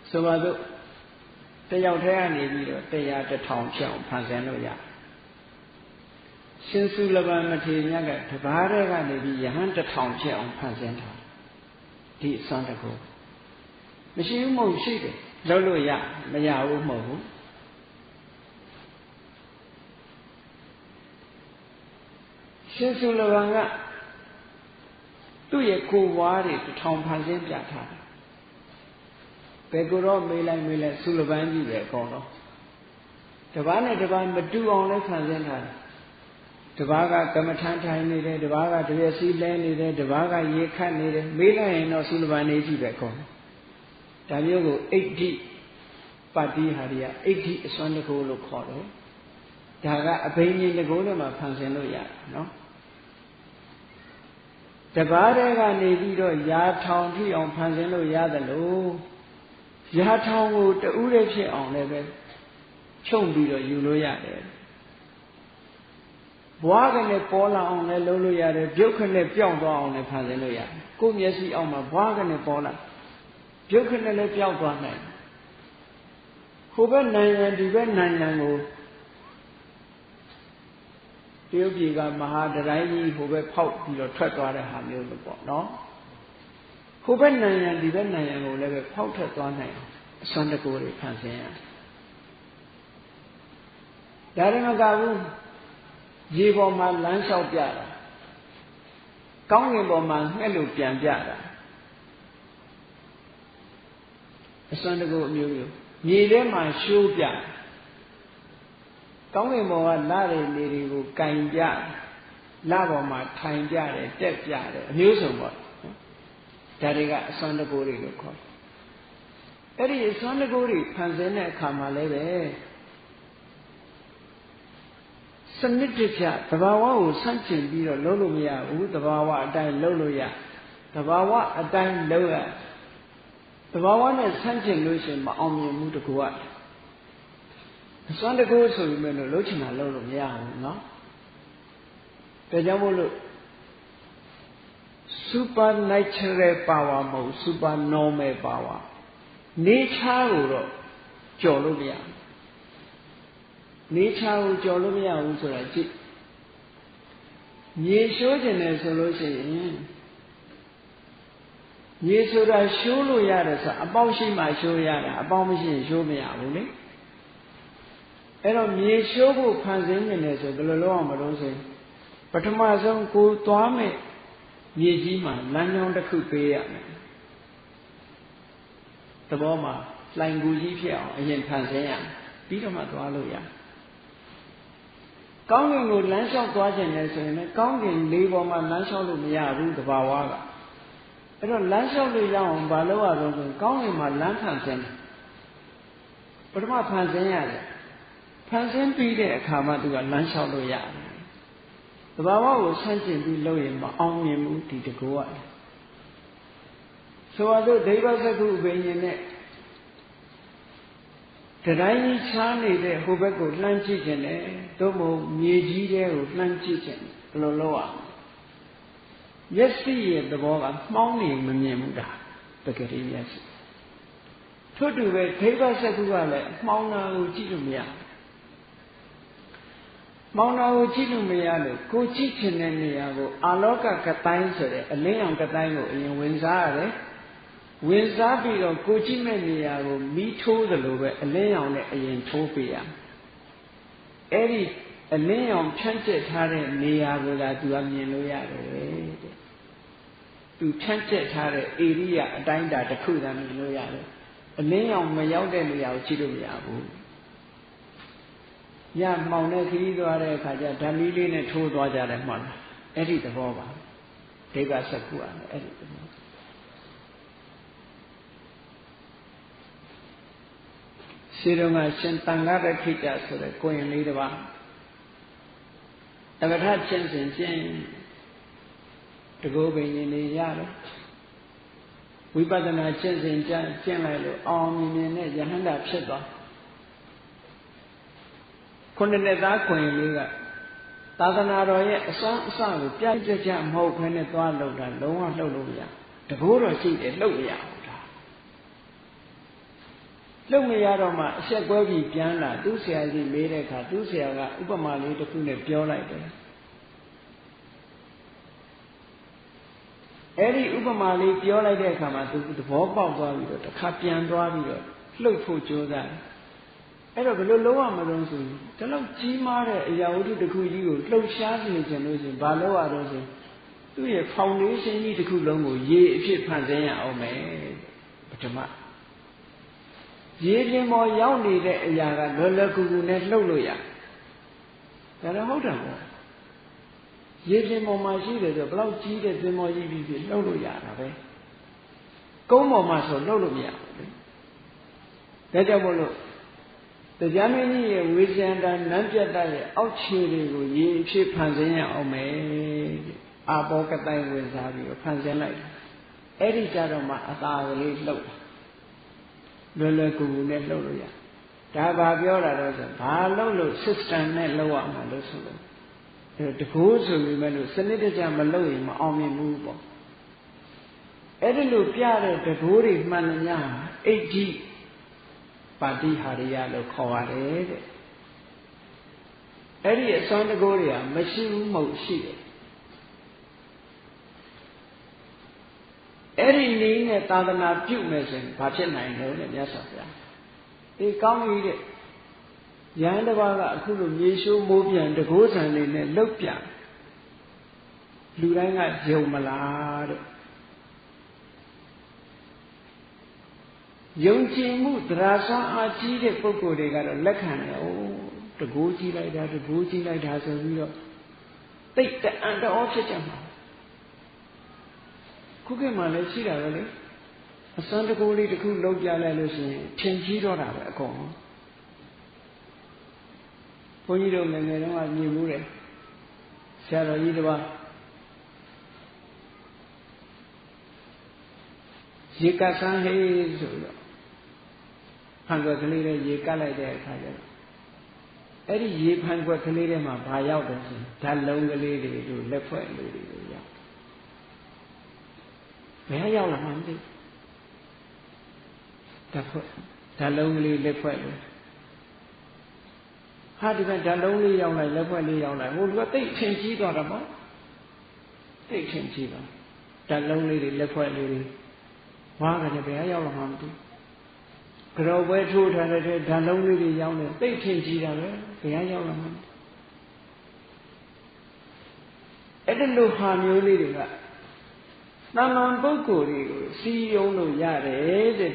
ဆိုပါတော့တယောက်တည်းကနေပြီးတော့တရား1000ဖြောင်းဖန်ဆင်းလို့ရရှင်စုလဗံမထေရမြတ်ကတပါးတည်းကနေပြီးယဟန်1000ဖြောင်းဖန်ဆင်းတာဒီအစွမ်းတကူမရှိဘူးမဟုတ်ရှိတယ်လုပ်လို့ရမရဘူးမဟုတ်ဘူးရှင်စုလဗံကသူ့ရဲ့ကိုယ်ဝါးတွေ1000ဖန်ဆင်းပြထားတယ်ဘယ်ကိုတော့မေးလိုက်စုလပန်းကြီးပဲအကုန်လုံးတပားနဲ့တပားမတူအောင်လဲဖန်ဆင်းထားတယ်တပားကကမ္မထမ်းထိုင်နေတယ်တပားကတပြည့်စည်းလဲနေတယ်တပားကရေခတ်နေတယ်မေးလိုက်ရင်တော့စုလပန်းလေးကြီးပဲအကုန်ဒါမျိုးကိုဣဋ္ဌိပါတိဟာရိယဣဋ္ဌိအစွမ်းတကူလို့ခေါ်တယ်ဒါကအဘိညာဉ်တကူနဲ့မှဖန်ဆင်းလို့ရတယ်နော်တပားတည်းကနေပြီးတော့ရာထောင်ထိအောင်ဖန်ဆင်းလို့ရတယ်လို့ရာထောင်ကိုတူးရဖြစ်အောင်လည်းပဲဖြုံပြီးတော့ယူလို့ရတယ်ဘွားကနဲ့ပေါ်လာအောင်လည်းလုပ်လို့ရတယ်ပြုတ်ခနဲ့ပြောင်းသွားအောင်လည်းဖန်ဆင်းလို့ရတယ်ကိုယ်မျက်စိအောက်မှာဘွားကနဲ့ပေါ်လာပြုတ်ခနဲ့လည်းပြောင်းသွားနိုင်ဟိုဘက်နိုင်ငံဒီဘက်နိုင်ငံကိုတရုတ်ပြည်ကမဟာတတိုင်းကြီးဟိုဘက်ဖောက်ပြီးတော့ထွက်သွားတဲ့ဟာမျိုးလို့ပေါ့နော်ဟိုဘက်နိုင်ငံဒီဘက်နိုင်ငံကိုလည်းပဲဖောက်ထွက်သွားနိုင်အောင်အစွမ်းတကူတွေဖန်ဆင်းရတယ်ဒါရမကဘူးရေပေါ်မှာလမ်းလျှောက်ပြတာကောင်းကင်ပေါ်မှာငှက်လို့ပြန်ပြတာအစွမ်းတကူအမျိုးမျိုးမြေထဲမှာရှိုးပြကောင်းကင်ပေါ်ကလတွေနေတွေကိုကင်ပြလပေါ်မှာထိုင်ပြတယ်တက်ပြတယ်အမျိုးစုံပေါ့ဒါတွေကအစွမ်းတကူတွေလို့ခေါ်တယ်အဲ့ဒီအစွမ်းတကူတွေဖန်ဆင်းတဲ့အခါမှာလည်းပဲစနစ်တကျသဘာဝကိုဆန့်ကျင်ပြီးတော့လုပ်လို့မရဘူးသဘာဝအတိုင်းလုပ်လို့ရသဘာဝအတိုင်းလုပ်ရသဘာဝနဲ့ဆန့်ကျင်လို့ရှိရင်မအောင်မြင်ဘူးတကူကအစွမ်းတကူဆိုပြီးမဲ့လို့လုပ်ချင်တာလုပ်လို့မရဘူးเนาะဒါကြောင့်မို့လို့ supernatural power မဟုတ် supernormal power nature ကိုတော့ကြော်လို့မရဘူး nature ကိုကြော်လို့မရဘူးဆိုတာကြည့်မြေရှိုးခြင်းတယ်ဆိုလို့ရှိရင်မြေဆိုတာရှိုးလို့ရတယ်ဆိုအပေါက်ရှိမှရှိုးရတာအပေါက်မရှိရင်ရှိုးမရဘူးလေအဲ့တော့မြေရှိုးဖို့ဖန်ဆင်းနေတယ်ဆိုဘယ်လိုလုပ်အောင်မလုပ်ဆိုပထမဆုံးကိုသွားမယ်မြေကြီးမှာလမ်းကြောင်းတစ်ခုပေးရမယ်သဘောမှာ လှိုင်ကူကြီးဖြစ်အောင်အရင်ဖန်ဆင်းရပြီးတော့မှသွားလို့ရကောင်းကင်ကိုလမ်းလျှောက်သွားခြင်းလည်းဆိုရင်လည်းကောင်းကင်လေးပေါ်မှာလမ်းလျှောက်လို့မရဘူးတဘာဝကအဲ့တော့လမ်းလျှောက်လို့ရအောင်ဘာလုပ်ရတော့ဆိုကောင်းကင်မှာလမ်းဖန်ဆင်းတယ်ပထမဖန်ဆင်းရတယ်ဖန်ဆင်းပြီးတဲ့အခါမှသူကလမ်းလျှောက်လို့ရတယ်တဘာဝကိုဆန့်ကျင်ပြီးလုပ်ရင်မအောင်မြင်ဘူးဒီတကောကဆိုတော့ဒိဗ္ဗစကုအဘိညာဉ်နဲ့တတိုင်းကြီးချားနေတဲ့ဟိုဘက်ကိုလှမ်းကြည့်ခြင်းနဲ့သို့မဟုတ်မြေကြီးတဲကိုလှမ်းကြည့်ခြင်းဘယ်လိုလုပ်ရမျက်စိရဲ့သဘောကမှောင်းနေမမြင်ဘူးဒါတကယ်တည်းမျက်စိထို့တူပဲဒိဗ္ဗစကုကလည်းမှောင်းတာကိုကြည့်လို့မရမောင်နာကိုကြည့်လို့မရလို့ကိုကြည့်ချင်တဲ့နေရာကိုအာလောကကတိုင်းဆိုတဲ့အလင်းရောင်ကတိုင်းကိုအရင်ဝင်စားရတယ်ဝင်စားပြီးတော့ကိုကြည့်မဲ့နေရာကိုမီးထိုးသလိုပဲအလင်းရောင်နဲ့အရင်ထိုးပေးရအဲ့ဒီအလင်းရောင်ဖြန့်ကျက်ထားတဲ့နေရာကိုသာသူကမြင်လို့ရတယ်တဲ့သူဖြန့်ကျက်ထားတဲ့ဧရိယာအတိုင်းအတာတစ်ခုသာမြင်လို့ရတယ်အလင်းရောင်မရောက်တဲ့နေရာကိုကြည့်လို့မရဘူးညမှောင်တဲ့ခရီးသွားတဲ့အခါကျဓာမီလေးနဲ့ထိုးသွားကြတယ်မှတ်လားအဲ့ဒီသဘောပါဒိဗ္ဗစကုကအဲ့ဒီသဘောရှိတော်ကရှင်တန်ခါရခိတဆိုတဲ့ကိုရင်လေးတစ်ပါးတက္ကထချင်းစဉ်ချင်းတကောပင်ကြီးနေရတယ်ဝိပဿနာချင်းစဉ်ကျင့်လိုက်လို့အောင်မြင်မြင်နဲ့ယဟန္တာဖြစ်သွားခုနှစ်သားခွင်လေးကသာသနာတော်ရဲ့အစွမ်းအစကိုပြည့်ကြမဟုတ်ဘဲနဲ့သွားလှုပ်တာလုံးဝလှုပ်လို့မရတဘိုးတော်ရှိတယ်လှုပ်မရဘူးဒါလှုပ်မရတော့မှအဆက်ကွဲပြီးပြန်လာသူ့ဆရာကြီးမေးတဲ့အခါသူ့ဆရာကဥပမာလေးတစ်ခုနဲ့ပြောလိုက်တယ်အဲ့ဒီဥပမာလေးပြောလိုက်တဲ့အခါမှာသူသဘောပေါက်သွားပြီးတော့တစ်ခါပြန်သွားပြီးတော့လှုပ်ဖို့ကြိုးစားတယ်အဲ့တော့ဘယ်လိုလုပ်ရမလို့ဆိုရင်ဒီလောက်ကြီးမားတဲ့အရာဝတ္ထုတစ်ခုကြီးကိုလှုပ်ရှားနေကြလို့ဆိုရင်ဘာလုပ်ရတော့ဆိုသူ့ရဲ့ foundation ကြီးတစ်ခုလုံးကိုရေအဖြစ်ဖန်ဆင်းရအောင်မယ်ပထမရေပြင်ပေါ်ရောက်နေတဲ့အရာကလွယ်လွယ်ကူကူနဲ့လှုပ်လို့ရဒါတော့ဟုတ်တယ်ပေါ့ရေပြင်ပေါ်မှာရှိတယ်ဆိုဘလောက်ကြီးတဲ့သင်္ဘောကြီးဖြစ်လှုပ်လို့ရတာပဲကုန်းပေါ်မှာဆိုလှုပ်လို့မရဘူးလေဒါကြောင့်မို့လို့တရားမင်းကြီးရဲ့ဝိဇ္ဇန္တာနန်းပြတ်ရဲ့အောက်ခြေတွေကိုရေအဖြစ်ဖန်ဆင်းရအောင်မယ်အာဘောကတိုင်းဝင်စားပြီးတော့ဖန်ဆင်းလိုက်အဲ့ဒီကြတော့မှအသာကလေးလှုပ်လွယ်လွယ်ကူကူနဲ့လှုပ်လို့ရဒါဘာပြောတာတော့ဆိုဘာလှုပ်လို့ system နဲ့လှုပ်ရမှာလို့ဆိုလို့အဲ့တကူဆိုပြီးမဲ့လို့စနစ်တကျမလှုပ်ရင်မအောင်မြင်ဘူးပေါ့အဲ့ဒီလိုပြတဲ့တကူတွေမှန်ညအိဋ္ဌိပါတိဟာရိယလို့ခေါ်ရတယ်တဲ့အဲ့ဒီအစွမ်းတကူတွေကမရှိဘူးမဟုတ်ရှိတယ်အဲ့ဒီနည်းနဲ့သာသနာပြုမယ်ဆိုရင်ဘာဖြစ်နိုင်လဲတဲ့မြတ်စွာဘုရားအေးကောင်းပြီတဲ့ယဟန်တစ်ပါးကအခုလိုမြေရှိုးမိုးပြန်တကိုးဆံနေနဲ့လှုပ်ပြလူတိုင်းကယုံမလားတဲ့ယုံကြည်မှုတရားစွမ်းအားကြီးတဲ့ပုဂ္ဂိုလ်တွေကတော့လက်ခံတယ်။အိုးတကိုးကြီးလိုက်တာတကိုးကြီးလိုက်တာဆိုပြီးတော့တိတ်တအံ့တော်ဖြစ်ကြမှာခုခေတ်မှာလည်းရှိတာပဲလေအစွမ်းတကိုးလေးတစ်ခုလုံးပြလိုက်လို့ရှိရင်ထင်ကြီးတော့တာပဲအကုန်လုံးဘုန်းကြီးတို့ငယ်ငယ်တုန်းကမြင်မှုတယ်ဆရာတော်ကြီးတစ်ပါးရေကဆန်းဟေးဆိုတော့ဖန်ခွက်ကလေးနဲ့ရေကတ်လိုက်တဲ့အခါကျတော့အဲ့ဒီရေဖန်ခွက်ကလေးထဲမှာဘာရောက်တယ်ဆိုဓာတ်လုံးကလေးတွေတို့လက်ဖွဲ့လေးတွေရောက်ဘယ်ရောက်လာမှမသိဓာတ်လုံးကလေးလက်ဖွဲ့လေးဟာဒီကဓာတ်လုံးလေးရောက်လိုက်လက်ဖွဲ့လေးရောက်လိုက်ဟိုလူကတိတ်ထင်ကြီးသွားတာပေါ့တိတ်ထင်ကြီးပါဓာတ်လုံးလေးတွေလက်ဖွဲ့လေးတွေဝါကနေဘယ်ရောက်လာမှမသိကြောပွဲထိုးထားတဲ့ဓာတ်လုံးလေးတွေရောက်နေသိထင်ကြီးတာပဲဘယ်ရောက်လာမှအဲ့ဒီလိုဟာမျိုးလေးတွေကတဏ္ဍာပုဂ္ဂိုလ်တွေကိုစီယုံလို့ရတယ်တဲ့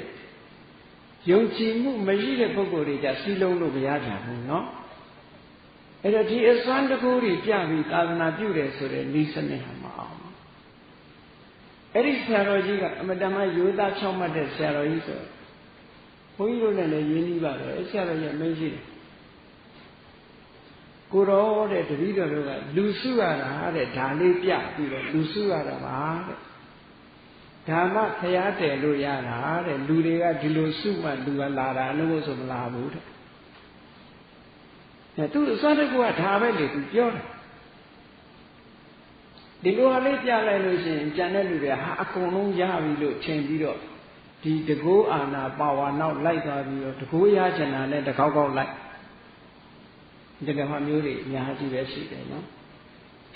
ယုံကြည်မှုမရှိတဲ့ပုဂ္ဂိုလ်တွေကြစီလုံးလို့မရကြဘူးเนาะအဲ့တော့ဒီအစွမ်းတကူတွေပြပြီးသာသနာပြုတယ်ဆိုတဲ့ဤစနစ်ဟာမအောင်အဲ့ဒီဆရာတော်ကြီးကအမတမရိုးသားချောက်မှတ်တဲ့ဆရာတော်ကြီးဆိုဘုန်းကြီးတို့နဲ့လည်းရင်းနှီးပါတယ်အဲ့ဆရာတော်ကြီးအမင်းရှိတယ်ကိုတော်တဲ့တပည့်တော်တို့ကလူစုရတာတဲ့ဒါလေးပြပြီးတော့လူစုရတာပါတဲ့ဓမ္မဖျားတယ်လို့ရတာတဲ့လူတွေကဒီလိုစုမှလူကလာတာလို့ဆိုမလာဘူးတဲ့သူအစွမ်းတကူကဒါပဲလေသူပြောတယ်ဒီလိုဟာလေးပြလိုက်လို့ရှိရင်ကြံတဲ့လူတွေဟာအကုန်လုံးရပြီလို့ထင်ပြီးတော့ဒီတကိုးအာနာပါဝါနောက်လိုက်သွားပြီးတော့တကိုးရချင်တာနဲ့တကောက်ကောက်လိုက်ဒီကမှမျိုးတွေအများကြီးပဲရှိတယ်နော်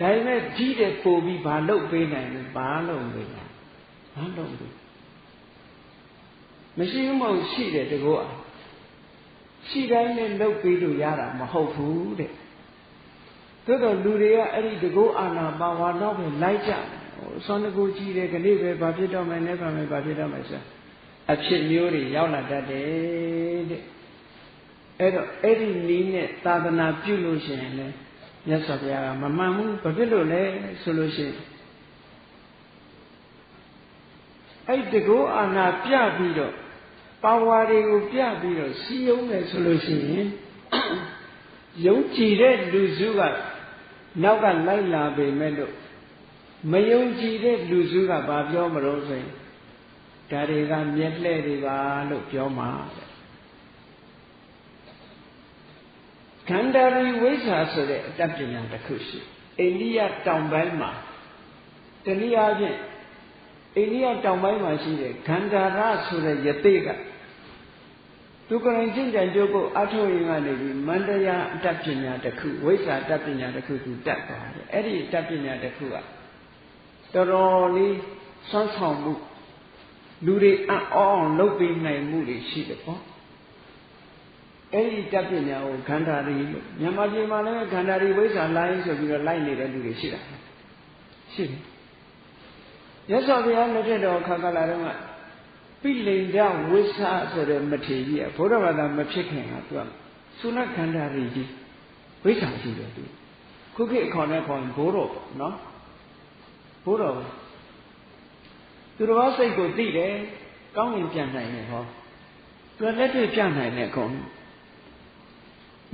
ဒါပေမဲ့ကြီးတဲ့ပို့ပြီးဘာလုပ်ပေးနိုင်လဲဘာလုပ်ပေးနိုင်ဘာလုပ်ပေးမရှိဘူးမဟုတ်ရှိတယ်တကိုးအာရှိတိုင်းနဲ့လုပ်ပေးလို့ရတာမဟုတ်ဘူးတဲ့သို့တော့လူတွေကအဲ့ဒီတကိုးအာနာပါဝါတော့ပဲလိုက်ကြစွမ်းတကူကြီးတယ်ခဏပဲဘာဖြစ်တော့မယ်နဲ့ဘာမယ်ဘာဖြစ်တော့မယ်ဆိုအဖြစ်မျိုးတွေရောက်လာတတ်တယ်တဲ့အဲ့တော့အဲ့ဒီနည်းနဲ့သာသနာပြုလို့ရှိရင်လည်းမြတ်စွာဘုရားကမမှန်ဘူးဘာဖြစ်လို့လဲဆိုလို့ရှိရင်အဲ့ဒီတကိုးအာနာပြပြီးတော့ပါဝါတွေကိုပြပြီးတော့စီယုံမယ်ဆိုလို့ရှိရင်ယုံကြည်တဲ့လူစုကနောက်ကလိုက်လာပေမဲ့လို့မယုံကြည်တဲ့လူစုကဘာပြောမလို့ဆိုရင်ဒါတွေကမျက်လှဲ့တွေပါလို့ပြောမှာတဲ့ခန္ဓာရီဝိဇ္ဇာဆိုတဲ့အတ္တပညာတစ်ခုရှိအိန္ဒိယတောင်ပိုင်းမှာတနည်းအားဖြင့်အိန္ဒိယတောင်ပိုင်းမှာရှိတဲ့ဂန္ဓာရဆိုတဲ့ယသိကသူကရင်ကျင့်ကြံကြိုးကိုအထောက်ရင်ကနေပြီးမန္တရာအတ္တပညာတစ်ခုဝိဇ္ဇာအတ္တပညာတစ်ခုသူတတ်သွားတယ်အဲ့ဒီအတ္တပညာတစ်ခုကတော်တော်လေးစွမ်းဆောင်မှုလူတွေအံ့ဩအောင်လုပ်ပေးနိုင်မှုတွေရှိတယ်ပေါ့အဲ့ဒီတတ်ပညာကိုခန္ဓာရီလို့မြန်မာပြည်မှာလည်းခန္ဓာရီဝိဇ္ဇာလိုင်းဆိုပြီးတော့လိုက်နေတဲ့လူတွေရှိတာရှိတယ်မြတ်စွာဘုရားလက်ထက်တော်ခါကလာတော့ကပိလိန်ဒဝိဇ္ဇာဆိုတဲ့မထေရကြီးကဘုရားဘာသာမဖြစ်ခင်ကသူကသုဏခန္ဓာရီကြီးဝိဇ္ဇာရှိတယ်သူခုခေတ်အခေါ်နဲ့ခေါ်ရင်ဘိုးတော်ပေါ့နော်ဘိုးတော်သူတော်ဘာစိတ်ကိုသိတယ်ကောင်းရင်ပြန်နိုင်တယ်ဟောသူလက်တွေ့ပြန်နိုင်တယ်အကုန်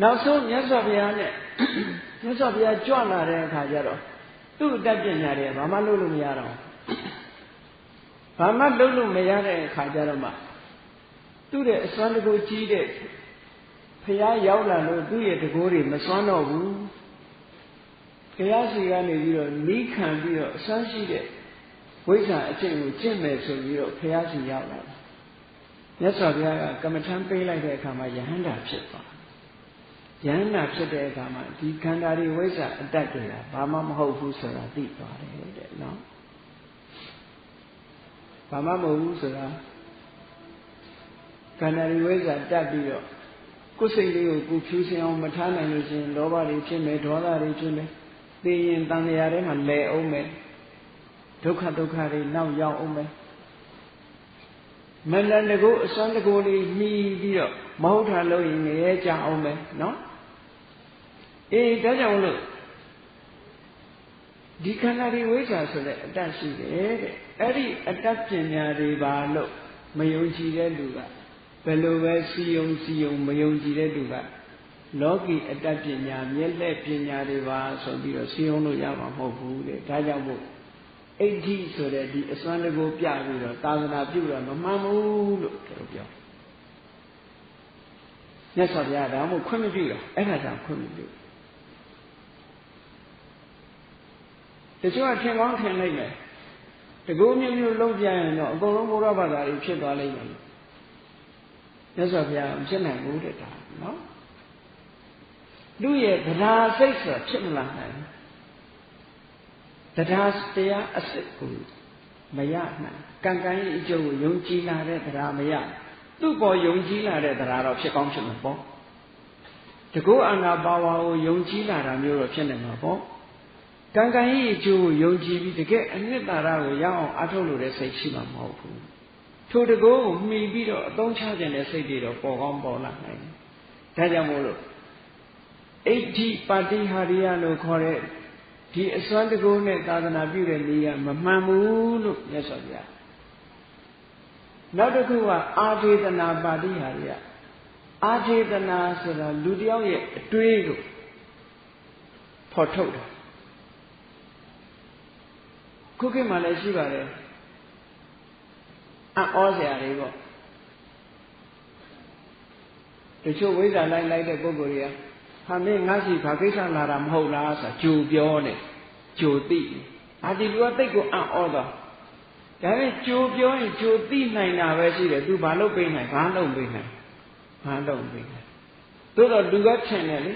နောက်ဆုံးမြတ်စွာဘုရားနဲ့မြတ်စွာဘုရားကြွလာတဲ့အခါကျတော့သူ့အတတ်ပညာတွေဘာမှလုပ်လို့မရတော့ဘာမှလုပ်လို့မရတဲ့အခါကျတော့မှသူ့ရဲ့အစွမ်းတကူကြီးတဲ့ဘုရားရောက်လာလို့သူ့ရဲ့တကူတွေမစွမ်းတော့ဘူးဘုရားစီကနေပြီးတော့နီးခံပြီးတော့အစွမ်းရှိတဲ့ဝိဇ္ဇာအကျင့်ကိုကျင့်မယ်ဆိုပြီးတော့ဘုရားစီရောက်လာတယ်မြတ်စွာဘုရားကကမ္မထမ်းပေးလိုက်တဲ့အခါမှာယဟန္တာဖြစ်သွားယဟန္တာဖြစ်တဲ့အခါမှာဒီခန္ဓာတွေဝိဇ္ဇာအတ္တတွေကဘာမှမဟုတ်ဘူးဆိုတာသိသွားတယ်တဲ့နော်ဘာမှမဟုတ်ဘူးဆိုတာခန္ဓာတွေဝိဇ္ဇာတက်ပြီးတော့ကိုယ်စိတ်လေးကိုကိုဖြူစင်အောင်မထားနိုင်လို့ရှင်လောဘတွေဖြစ်မယ်ဒေါသတွေဖြစ်မယ်သိရင်တန်လျာထဲမှာလဲအောင်မယ်ဒုက္ခတွေနောက်ရောက်အောင်မယ်မန္တန်တကူအစွမ်းတကူလေးမှီပြီးတော့မဟုတ်တာလို့ရင်ငရဲကြအောင်မယ်နော်အေးဒါကြောင့်လို့ဒီခန္ဓာတွေဝိဇ္ဇာဆိုတဲ့အတ္တရှိတယ်တဲ့အဲ့ဒီအတ္တပညာတွေပါလို့မယုံကြည်တဲ့လူကဘယ်လိုပဲစီယုံမယုံကြည်တဲ့လူကလောကီအတ္တပညာမျက်လက်ပညာတွေပါဆိုပြီးတော့စီယုံလို့ရမှာမဟုတ်ဘူးတဲ့ဒါကြောင့်မို့အဋ္ဌိဆိုတဲ့ဒီအစွမ်းတကူပြပြီးတော့သာသနာပြုတော့မမှန်ဘူးလို့ပြောမြတ်စွာဘုရားဒါမှမဟုတ်ခွင့်မပြုတာအဲ့ဒါကြောင့်ခွင့်မပြုတချို့ကထင်ကောင်းထင်လိုက်မယ်တကူမျိုးလုံးပြရင်တော့အကုန်လုံးဘုရားဘာသာတွေဖြစ်သွားလိမ့်မယ်မြတ်စွာဘုရားမဖြစ်နိုင်ဘူးတဲ့ဒါနော်လူရဲ့တရားစိတ်ဆိုတာဖြစ်မလာနိုင်တရားတရားအစစ်ကိုမရနိုင်ကံကံရဲ့အကျိုးကိုယုံကြည်လာတဲ့တရားမရသူ့ပေါ်ယုံကြည်လာတဲ့တရားတော့ဖြစ်ကောင်းဖြစ်မှာပေါ့တကူအာနာပါဝါကိုယုံကြည်လာတာမျိုးတော့ဖြစ်နေမှာပေါ့ကံကံရဲ့အကျိုးကိုယုံကြည်ပြီးတကယ်အနှစ်သာရကိုရအောင်အားထုတ်လို့တဲ့စိတ်ရှိမှာမဟုတ်ဘူး ထိုတကောကိုမှီပြီးတော့အသုံးချခြင်းတဲ့စိတ်တွေတော့ပေါ်ကောင်းပေါ်လာနိုင်တယ်ဒါကြောင့်မို့လို့အဋ္ဌိပါတိဟာရိယလို့ခေါ်တဲ့ဒီအစွမ်းတကောနဲ့သာသနာပြုတဲ့နေရာမမှန်ဘူးလို့မြတ်စွာဘုရားနောက်တစ်ခုကအာထေသနာပါတိဟာရိယအာထေသနာဆိုတာလူတယောက်ရဲ့အတွေးကိုဖော်ထုတ်တာခုခေတ်မှာလည်းရှိပါတယ်အံ့ဩစရာတွေပေါ့တချို့ဝိဇ္ဇာလိုက်တဲ့ပုဂ္ဂိုလ်တွေကဟာမင်းငါရှိဘာကိစ္စလာတာမဟုတ်လားဆိုတာကြိုပြောနေကြိုသိဒီလူကတိတ်ကိုအံ့ဩတော့ဒါပေမဲ့ကြိုပြောရင်ကြိုသိနိုင်တာပဲရှိတယ်သူဘာလုပ်ပေးနိုင်ဘာလုပ်ပေးနိုင်သို့တော့လူကထင်တယ်လေ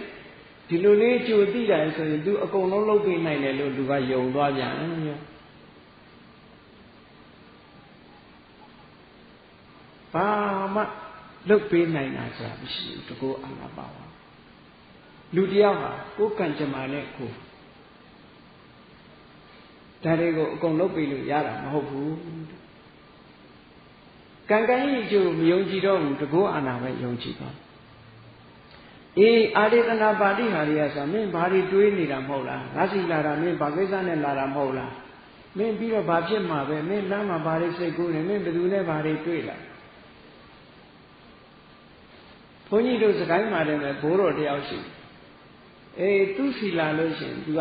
ဒီလိုလေးကြိုသိတယ်ဆိုရင်သူအကုန်လုံးလုပ်ပေးနိုင်တယ်လို့လူကယုံသွားပြန်တယ်ဘာမှလုပ်ပေးနိုင်တာဆိုတာမရှိဘူးတကောအာနာပါဝါလူတယောက်ဟာကိုယ်ကံကြမ္မာနဲ့ကိုဒါတွေကိုအကုန်လုပ်ပေးလို့ရတာမဟုတ်ဘူးကံကံကြီးကျိုးမယုံကြည်တော့ဘူးတကောအာနာပဲယုံကြည်ပါအာရိတနာပါတိဟာရိယဆိုမင်းဘာတွေတွေးနေတာမဟုတ်လားငါစီလာတာမင်းဘာကိစ္စနဲ့လာတာမဟုတ်လားမင်းပြီးတော့ဘာဖြစ်မှာပဲမင်းလမ်းမှာဘာတွေစိတ်ကူးနေမင်းဘယ်သူနဲ့ဘာတွေတွေးလာဘုန်းကြီးတို့စကိုင်းမှာလည်းဘိုးတော်တယောက်ရှိသူစီလာလို့ရှိရင်သူက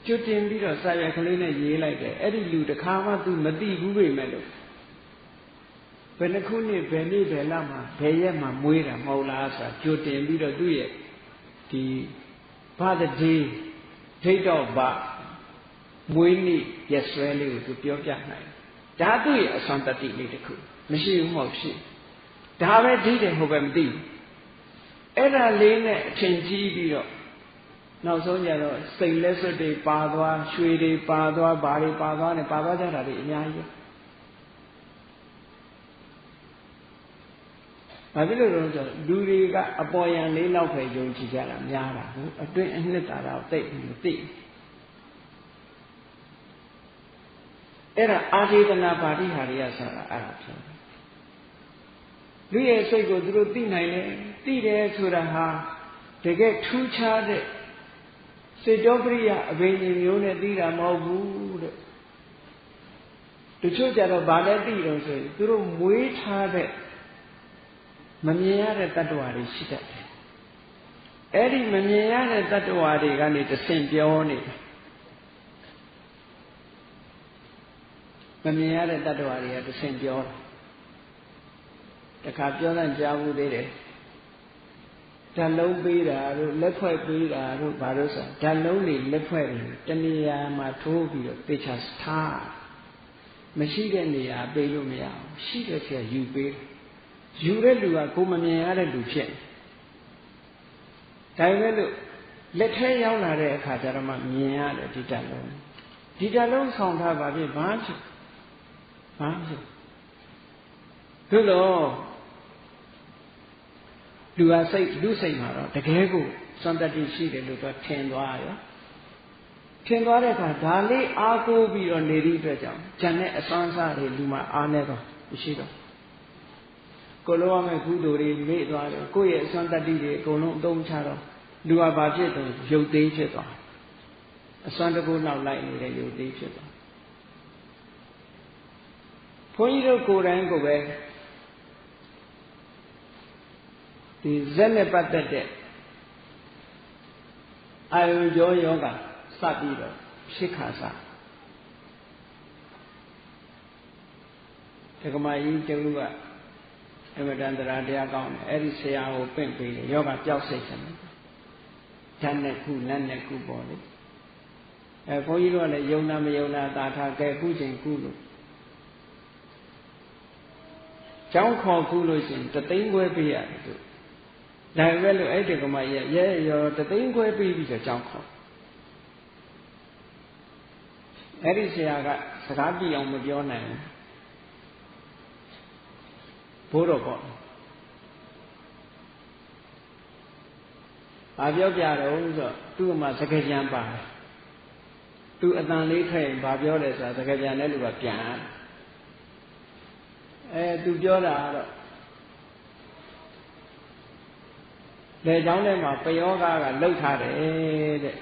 ကျွတ်တင်ပြီးတော့စာရွက်ကလေးနဲ့ရေးလိုက်တယ်အဲ့ဒီလူတစ်ခါမှသူမသိဘူးပဲမဲ့လို့ဘယ်နှခုနှစ်ဘယ်နေ့ဘယ်လမှာဘယ်ရက်မှာမွေးတာမဟုတ်လားဆိုတာကျွတ်တင်ပြီးတော့သူ့ရဲ့ဒီဘာတည်းဒိတ်တော့ဘာမွေးနေ့ရက်စွဲလေးကိုသူပြောပြနိုင်ဒါသူ့ရဲ့အစွမ်းတတိလေးတစ်ခုမရှိဘူးမဟုတ်ရှိဒါပဲဒိတ်တယ်ဟုတ်ပဲမသိဘူးအဲ့ဒါလေးနဲ့အထင်ကြီးပြီးတော့နောက်ဆုံးကျတော့စိတ်လက်စွပ်တွေပါသွားရွှေတွေပါသွားဘာတွေပါသွားနဲ့ပါသွားကြတာတွေအများကြီးဘာဖြစ်လို့လဲဆိုတော့လူတွေကအပေါ်ယံလေးလောက်ပဲယုံကြည်ကြတာများတာဟုတ်အတွင်းအနှစ်သာရကိုသိမသိအဲ့ဒါအာထေသနာပါတိဟာရိယဆိုတာအဲ့ဒါပြောတယ်လူရဲ့စိတ်ကိုသူတို့သိနိုင်တယ်သိတယ်ဆိုတာဟာတကယ်ထူးခြားတဲ့စေတောပရိယအဘိညာဉ်မျိုးနဲ့သိတာမဟုတ်ဘူးတဲ့တချို့ကြတော့ဗာလဲသိတော့ဆိုရင်သူတို့မွေးထားတဲ့မမြင်ရတဲ့တ attva တွေရှိတတ်တယ်အဲ့ဒီမမြင်ရတဲ့တ attva တွေကနေတဆင့်ပြောနေတယ်မမြင်ရတဲ့တ attva တွေကတဆင့်ပြောတယ်တခါပြောတဲ့ကြားဘူးသေးတယ်ဓာတ်လုံးပေးတာတို့လက်ဖွဲ့ပေးတာတို့ဘာလို့ဆိုဓာတ်လုံးတွေလက်ဖွဲ့တွေတနေရာမှာထိုးပြီးတော့တေချာထားမရှိတဲ့နေရာပေးလို့မရအောင်ရှိတဲ့ဆရာယူပေးယူတဲ့လူကကိုမမြင်ရတဲ့လူဖြစ်ဒါပေမဲ့လို့လက်ထဲရောက်လာတဲ့အခါကျတော့မှမြင်ရတယ်ဒီဓာတ်လုံးဆောင်ထားပါပြီဘာဖြစ်တို့လို့လူစိတ်မှာတော့တကယ်ကိုစွမ်းတတ္တိရှိတယ်လို့တော့ထင်သွားရောထင်သွားတဲ့အခါဒါလေးအားကိုးပြီးတော့နေသည့်အတွက်ကြောင့်ဉာဏ်နဲ့အစွမ်းစားတွေလူမှာအားနေတော့မရှိတော့ကိုလိုရမယ့်ကုသိုလ်တွေမေ့သွားတယ်ကိုယ့်ရဲ့အစွမ်းတတ္တိတွေအကုန်လုံးအသုံးချတော့လူဟာဘာဖြစ်တော့ရုပ်သေးဖြစ်သွားအစွမ်းတကူနောက်လိုက်နေတဲ့ရုပ်သေးဖြစ်သွားဘုန်းကြီးတို့ကိုယ်တိုင်ကိုပဲဒီဇက်နဲ့ပတ်သက်တဲ့အာယုကြောယောဂစပြီးတော့ရှစ်ခါစဒကမာကြီးကျုပ်ကအမတန်တရားတရားကောင်းတယ်အဲ့ဒီဆရာကိုပင့်ပေးတယ်ယောဂပျောက်စိတ်တယ်ဓာတ်နဲ့ခုလက်နဲ့ခုပေါ်လေဘုန်းကြီးတို့ကလည်းယုံနာမယုံနာသာထားကဲခုချိန်ခုလို့ကျောင်းခေါ်ခုလို့ရှိရင်တသိန်းခွဲပေးရတယ်သူဒါပေမဲ့လို့အဲ့ဒီကမရဲရောတသိန်းခွဲပေးပြီးတော့ကျောင်းခေါ်အဲ့ဒီဆရာကစကားပြအောင်မပြောနိုင်ဘူးဘိုးတော်ပေါ့ဘာပြောပြတော့ဆိုတော့သူ့မှာစကားကြံပါတယ် သူအတန်လေးထွက်ရင်ဘာပြောလဲဆိုတာစကားပြန်တဲ့လူကပြန်သူပြောတာတော့လေเจ้าထဲမှာပယောဂကလှုပ်ထားတယ်တဲ့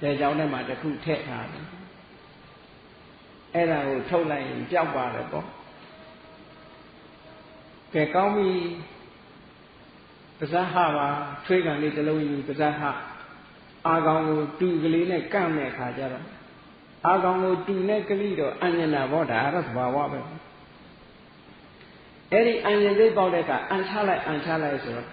လေเจ้าထဲမှာတစ်ခုထည့်ထားတယ်အဲ့ဒါကိုထုတ်လိုက်ရင်ပျောက်ပါတယ်ပေါ့ကဲကောင်းပြီပါဇဟပါထွေးကန်လေးတစ်လုံးယူပါဇဟအာကောင်ကိုတူကလေးနဲ့ကန့်တဲ့ခါကျတော့အာကောင်ကိုတူနဲ့ကလေးတော့အញ្ញနာဘောဒါကတော့သဘာဝပဲအဲ့ဒီအញ្ញစိတ်ပေါက်တဲ့ကအန်ချလိုက်ဆိုတော့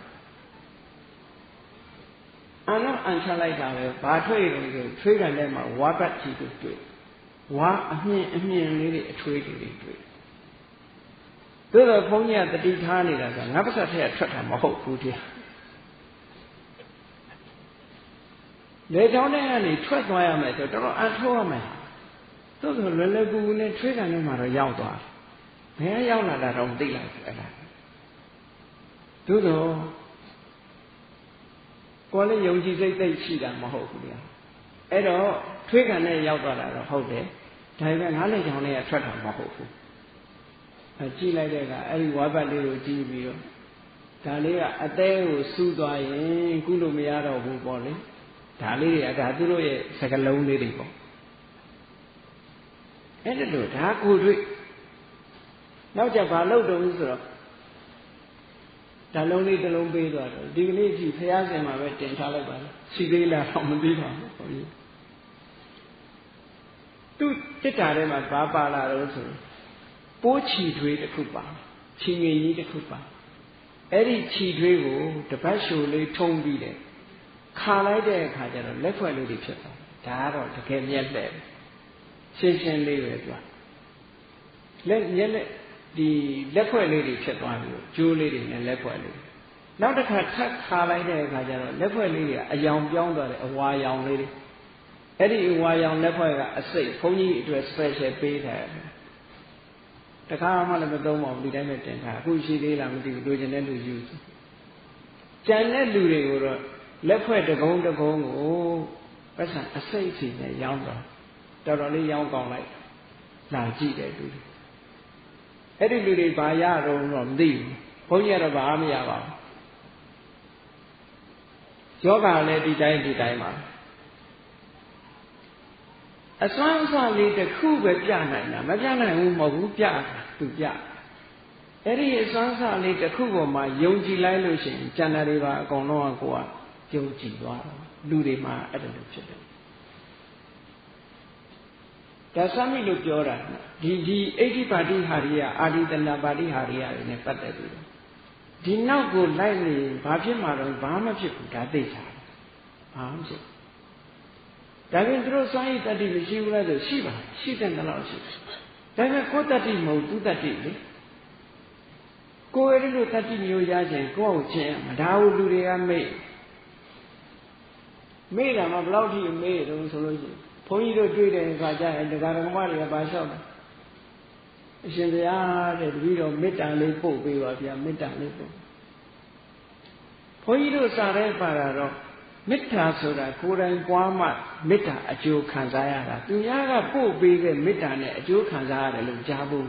အန်ချလိုက်တာပဲဘာထွေးတယ်ဆိုထွေးကန်ထဲမှာဝါပတ်ကြီးကိုတွေ့ဝါအမြင့်လေးတွေအထွေးတွေတွေ့သို့တော့ဘုန်းကြီးကတတိထားနေတာကငါပတ်သက်ထက်ထွက်တာမဟုတ်ဘူးတဲ့လေချောင်းထဲကနေထွက်သွားရမယ်ဆိုတော့တော်တော်အထောက်ရမယ်သို့ဆိုလွယ်လွယ်ကူကူနဲ့ထွေးကန်ထဲမှာတော့ရောက်သွားဘယ်ရောက်လာတာတော့မသိလိုက်ဘူးအဲ့ဒါသို့တော့ကိုယ်လည်းယုံကြည်စိတ်သိရှိတာမဟုတ်ဘူးလေအဲ့တော့ထွေးကန်နဲ့ရောက်သွားတာတော့ဟုတ်တယ်ဒါပေမဲ့ငါးလေချောင်းထဲကထွက်တာမဟုတ်ဘူးကြည့်လိုက်တဲ့အခါအဲ့ဒီဝါဘတ်လေးကိုကြည့်ပြီးတော့ဒါလေးကအသေးကိုစူးသွားရင်ကုလို့မရတော့ဘူးပေါ့လေဒါလေးတွေကဒါသူတို့ရဲ့စကလုံးလေးတွေပေါ့အဲ့ဒါလို့ဒါကိုတွေ့နောက်ကြဘာလုပ်တော့ဆိုတော့ဒါလုံးလေးတစ်လုံးပေးသွားတော့ဒီကနေ့ကြည့်ဖျားစင်မှာပဲတင်ထားလိုက်ပါလားရှိသေးလားတော့မသိပါဘူးပေါ့လေသူတစ်တာထဲမှာဘာပါလာတော့ဆိုပိုးချီထွေးတစ်ခုပါချီငယ်ကြီးတစ်ခုပါအဲ့ဒီချီထွေးကိုတပတ်ရှူလေးထုံးပြီးတယ်ခါလိုက်တဲ့အခါကျတော့လက်ဖွဲ့လေးတွေဖြစ်သွားဒါကတော့တကယ်မျက်လက်ရှင်းလေးပဲသူကမျက်လက်ဒီလက်ဖွဲ့လေးတွေဖြစ်သွားပြီကျိုးလေးတွေနဲ့လက်ဖွဲ့လေးနောက်တစ်ခါထပ်ခါလိုက်တဲ့အခါကျတော့လက်ဖွဲ့လေးတွေကအယောင်ပြောင်းသွားတယ်အဝါရောင်လေးတွေအဲ့ဒီအဝါရောင်လက်ဖွဲ့ကအစိတ်ဘုန်းကြီးအတွက် special ပေးထားတယ်တခါမှလည်းမသုံးပါဘူးဒီတိုင်းပဲတင်ထားအခုရှိသေးလားမသိဘူးတို့ကျင်တဲ့လူယူကျန်တဲ့လူတွေကိုတော့လက်ဖွဲ့တကုံးကိုပတ်စံအစိတ်စီနဲ့ရောင်းတော့တော်တော်လေးရောင်းကောင်းလိုက်လာကြည့်တယ်သူအဲ့ဒီလူတွေဘာရတော့မသိဘူးဘုန်းကြီးကတော့ဘာမှမရပါဘူးယောဂလည်းဒီတိုင်းပါအစွမ်းအစလေးတစ်ခုပဲပြနိုင်တာမပြနိုင်ဘူးမဟုတ်ဘူးပြသူပြအဲ့ဒီအစွမ်းအစလေးတစ်ခုပေါ်မှာယုံကြည်လိုက်လို့ရှိရင်ကျန်တဲ့တွေပါအကုန်လုံးကကိုယ်ကယုံကြည်သွားတယ်လူတွေမှာအဲ့ဒါလိုဖြစ်တယ်ဒါသမိလို့ပြောတာဒီအိဋ္ဌိပါတိဟာရိယအာဒီတနာပါတိဟာရိယတွေနဲ့ပတ်သက်ပြီးဒီနောက်ကိုလိုက်နေဘာဖြစ်မှာတော့ဘာမှဖြစ်ဘူးဒါသိချာဘာမှဖြစ်ဒါပြင်သူတို့စွမ်းရည်တတ္တိမရှိဘူးလားဆိုရှိပါရှိတဲ့လောက်ရှိဒါပေမဲ့ကိုယ်တတ္တိမဟုတ်သူတတ္တိလေကိုယ်ရဲ့လိုတတ္တိမျိုးရခြင်းကိုယ့်ကိုချင်းမဒါဘူးလူတွေကမေ့တာမှဘယ်လောက်ထိမေ့တုံးဆိုလို့ရှိရင်ဘုန်းကြီးတို့တွေ့တဲ့အခါကျရင်တရားတော်မတွေကဘာလျှောက်လဲအရှင်ဘုရားတဲ့တပည့်တော်မေတ္တာလေးပို့ပေးပါဗျာမေတ္တာလေးပို့ဘုန်းကြီးတို့စာရဲပါတာတော့မေတ္တာဆိုတာကိုယ်တိုင်ပွားမှမေတ္တာအကျိုးခံစားရတာသူများကပို့ပေးတဲ့မေတ္တာနဲ့အကျိုးခံစားရတယ်လို့ကြားဖို့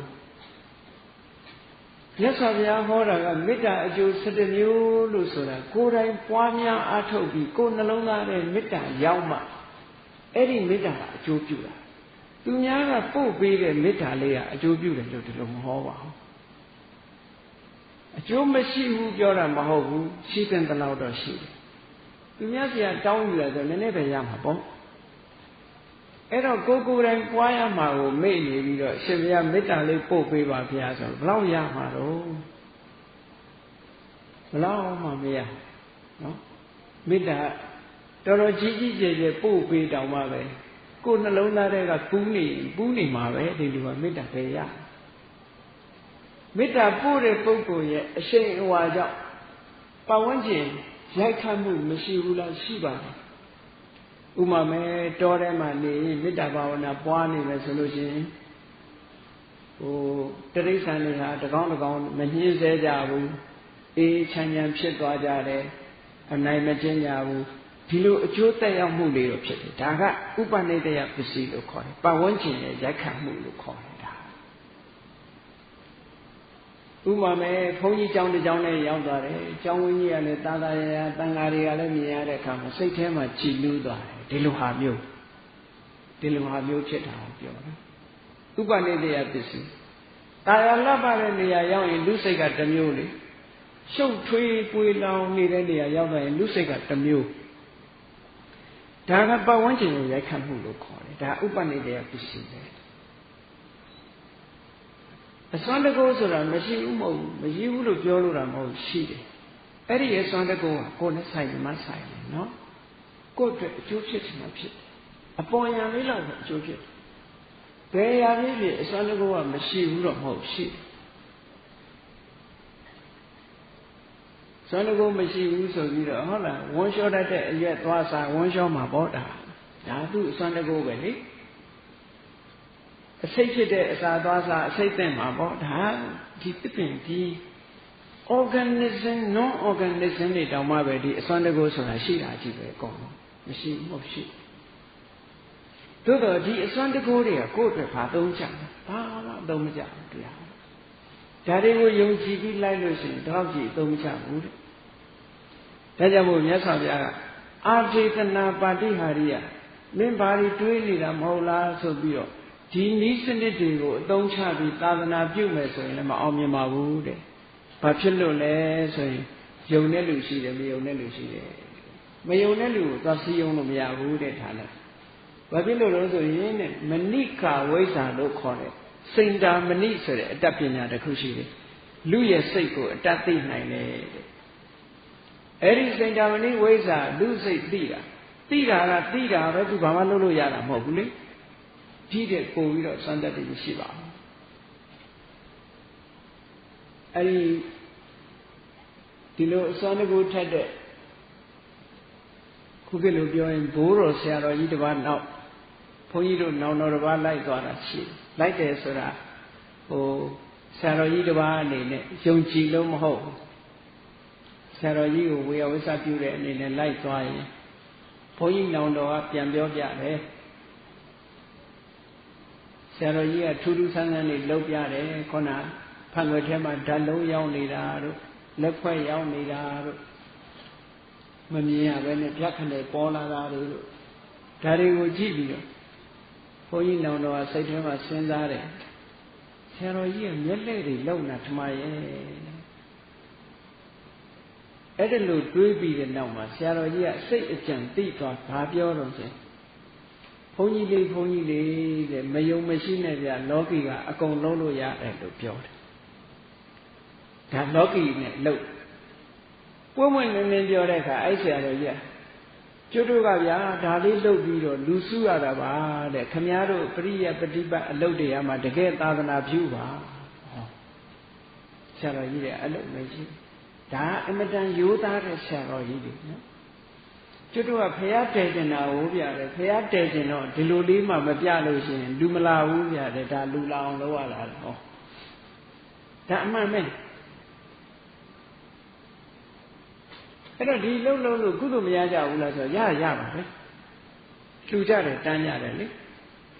မြတ်စွာဘုရားဟောတာကမေတ္တာအကျိုး7မျိုးလို့ဆိုတာကိုယ်တိုင်ပွားများအားထုတ်ပြီးကိုယ်နှလုံးသားထဲမေတ္တာရောက်မှအဲ့ဒီမေတ္တာကအကျိုးပြုတာသူများကပို့ပေးတဲ့မေတ္တာလေးကအကျိုးပြုတယ်လို့ဒီလိုမဟောပါဘူးအကျိုးမရှိဘူးပြောတာမဟုတ်ဘူးရှိတဲ့တလောက်တော့ရှိတယ်သူများစီကတောင်းယူတယ်ဆိုနည်းနည်းပဲရမှာပေါ့အဲ့တော့ကိုယ်တိုင်ပွားရမှာကိုမေ့နေပြီးတော့ရှင်ဘုရားမေတ္တာလေးပို့ပေးပါဗျာဆိုတော့ဘယ်လောက်ရမှာတော့ဘယ်လောက်မှမရနော်မေတ္တာတော်တော်ကြီးကြီးကျယ်ကျယ်ပို့ပေးတောင်မှပဲကိုယ်နှလုံးသားထဲကပူးနေမှာပဲဒီလိုကမေတ္တာပဲရမေတ္တာပို့တဲ့ပုဂ္ဂိုလ်ရဲ့အရှိန်အဝါကြောင့်ပတ်ဝန်းကျင်ရိုက်ခတ်မှုမရှိဘူးလားရှိပါတယ်ဥမာမဲတောထဲမှာနေရင်မေတ္တာဘာဝနာပွားနေမယ်ဆိုလို့ရှိရင်တိရစ္ဆာန်တွေဟာတကောင်းမညှင်းဆဲကြဘူးအေးချမ်းချမ်းဖြစ်သွားကြတယ်အနိုင်မကျင့်ကြဘူး ဒီလိုအကျိုးသက်ရောက်မှုလေးတော့ဖြစ်တယ်ဒါကဥပနိဒေယပစ္စည်းလို့ခေါ်တယ်ပတ်ဝန်းကျင်ရဲ့ရိုက်ခတ်မှုလို့ခေါ်တယ်ဒါဥပမာမဲ့ဘုန်းကြီးကျောင်းတစ်ကျောင်းနဲ့ရောက်သွားတယ်ကျောင်းဝင်းကြီးကလည်းတာတာရရတန်ဃာတွေကလည်းမြင်ရတဲ့အခါမှာစိတ်ထဲမှာကြည်နူးသွားတယ်ဒီလိုဟာမျိုးဖြစ်တာကိုပြောတယ်ဥပနိဒေယပစ္စည်းတာယာလပ်ပါတဲ့နေရာရောက်ရင်လူစိတ်ကတစ်မျိုးလေရှုပ်ထွေးပွေလောင်နေတဲ့နေရာရောက်သွားရင်လူစိတ်ကတစ်မျိုးဒါကပတ်ဝန်းကျင်ကိုရိုက်ခတ်မှုလို့ခေါ်တယ်ဒါဥပနိဒေယပစ္စည်းပဲအစွမ်းတကူဆိုတာမရှိဘူးမဟုတ်ဘူးမရှိဘူးလို့ပြောလို့တာမဟုတ်ရှိတယ်အဲ့ဒီအစွမ်းတကူကကိုယ်နဲ့ဆိုင်မှဆိုင်တယ်နော်ကိုယ့်အတွက်အကျိုးဖြစ်ချင်မှဖြစ်တယ်အပေါ်ယံလေးလောက်အကျိုးဖြစ်တယ်ဘယ်ရာဖြစ်အစွမ်းတကူကမရှိဘူးတော့မဟုတ်ရှိတယ်စွမ်းတကူမရှိဘူးဆိုပြီးတော့ဟုတ်လားဝန်းလျှောတတ်တဲ့အရွက်သွားစားဝန်းလျှောမှာပေါ့ဒါသူ့စွမ်းတကူပဲလေအစိတ်ဖြစ်တဲ့အစာသွားစားအစိတ်သင့်မှာပေါ့ဒါဒီသစ်ပင်ဒီ organism non organism တွေတောင်မှပဲဒီအစွမ်းတကူဆိုတာရှိတာကြည့်ပဲအကုန်လုံးမရှိဘူးမဟုတ်ရှိသို့တော့ဒီအစွမ်းတကူတွေကကိုယ့်အတွက်ဘာသုံးကြလဲဘာမှသုံးမကြဘူးတရားဒါတွေကိုယုံကြည်ပြီးလိုက်လို့ရှိရင်တော့ကြည့်သုံးမကြဘူးတဲ့ဒါကြောင့်မို့မြတ်စွာဘုရားကအာထေသနာပါတိဟာရိယမင်းဘာတွေတွေးနေတာမဟုတ်လားဆိုပြီးတော့ဒီနည်းစနစ်တွေကိုအသုံးချပြီးသာသနာပြုမယ်ဆိုရင်လည်းမအောင်မြင်ပါဘူးတဲ့ဘာဖြစ်လို့လဲဆိုရင်ယုံတဲ့လူရှိတယ်မယုံတဲ့လူရှိတယ်မယုံတဲ့လူကိုသွားစည်းရုံးလို့မရဘူးတဲ့ဒါလည်းဘာဖြစ်လို့လဲဆိုရင်တဲ့မဏိကာဝိဇ္ဇာလို့ခေါ်တဲ့စိန္ဒာမဏိဆိုတဲ့အတ္တပညာတစ်ခုရှိတယ်လူရဲ့စိတ်ကိုအတ္တသိနိုင်တယ်တဲ့အဲ့ဒီစိန္ဒာမဏိဝိဇ္ဇာလူစိတ်သိတာပဲသူဘာမှလုပ်လို့ရတာမဟုတ်ဘူးလေဒီတဲ့ပို့ပြီးတော့စမ်းတတ်တယ်ရှိပါဘူးအဲ့ဒီလိုအစွမ်းတကူထက်တဲ့ခုကလိုပြောရင်ဘိုးတော်ဆရာတော်ကြီးတစ်ပါးနောက်ဘုန်းကြီးတို့နောင်တော်တစ်ပါးလိုက်သွားတာရှိလိုက်တယ်ဆိုတာဆရာတော်ကြီးတစ်ပါးအနေနဲ့ယုံကြည်လို့မဟုတ်ဆရာတော်ကြီးကိုဝေယဝိသပြုတဲ့အနေနဲ့လိုက်သွားရင်ဘုန်းကြီးနောင်တော်ကပြန်ပြောပြတယ်ဆရာတော်ကြီးကထူးထူးဆန်းဆန်းလေးလုပ်ပြတယ်ခုနဖန်ွယ်ထဲမှာဓာတ်လုံးရောက်နေတာတို့လက်ဖွဲ့ရောက်နေတာတို့မမြင်ရဘဲနဲ့ပြက်ခနဲ့ပေါ်လာတာတို့ဒါတွေကိုကြည့်ပြီးတော့ဘုန်းကြီးနောင်တော်ကစိတ်ထဲမှာစဉ်းစားတယ်ဆရာတော်ကြီးကမျက်လှည့်တွေလုံတာထမရဲ့အဲ့ဒါလို့တွေးပြီးတဲ့နောက်မှာဆရာတော်ကြီးကစိတ်အကြံသိသွားဘာပြောတော့ဆိုဘုန်းကြီးလေးတဲ့မယုံမရှိနဲ့ဗျလောကီကအကုန်လုံးလို့ရတယ်လို့ပြောတယ်ဒါလောကီနဲ့လို့ပွင့်ပွင့်လင်းလင်းပြောတဲ့အခါအဲ့ဆရာတော်ကြီးကျွတ်တို့ကဗျာဒါလေးလုပ်ပြီးတော့လူစုရတာပါတဲ့ခမည်းတော်ပရိယပฏิပတ်အလုပ်တရားမှာတကယ်သာသနာပြုပါဆရာတော်ကြီးတဲ့အလုပ်မရှိဒါအမတန်ရိုးသားတဲ့ဆရာတော်ကြီးတွေနော်ကျွတ်တို့ကဖះတည်ကျင်တာဟုတ်ဗျာလေဖះတည်ကျင်တော့ဒီလိုလေးမှမပြလို့ရှိရင်လူမလာဘူးဗျာလေဒါလူလာအောင်လုပ်ရတာဟောဒါအမှန်ပဲအဲ့တော့ဒီလှုပ်လို့ကုသိုလ်မရကြဘူးလားဆိုတော့ရပါပဲလှူကြတယ်တန်းကြတယ်လေ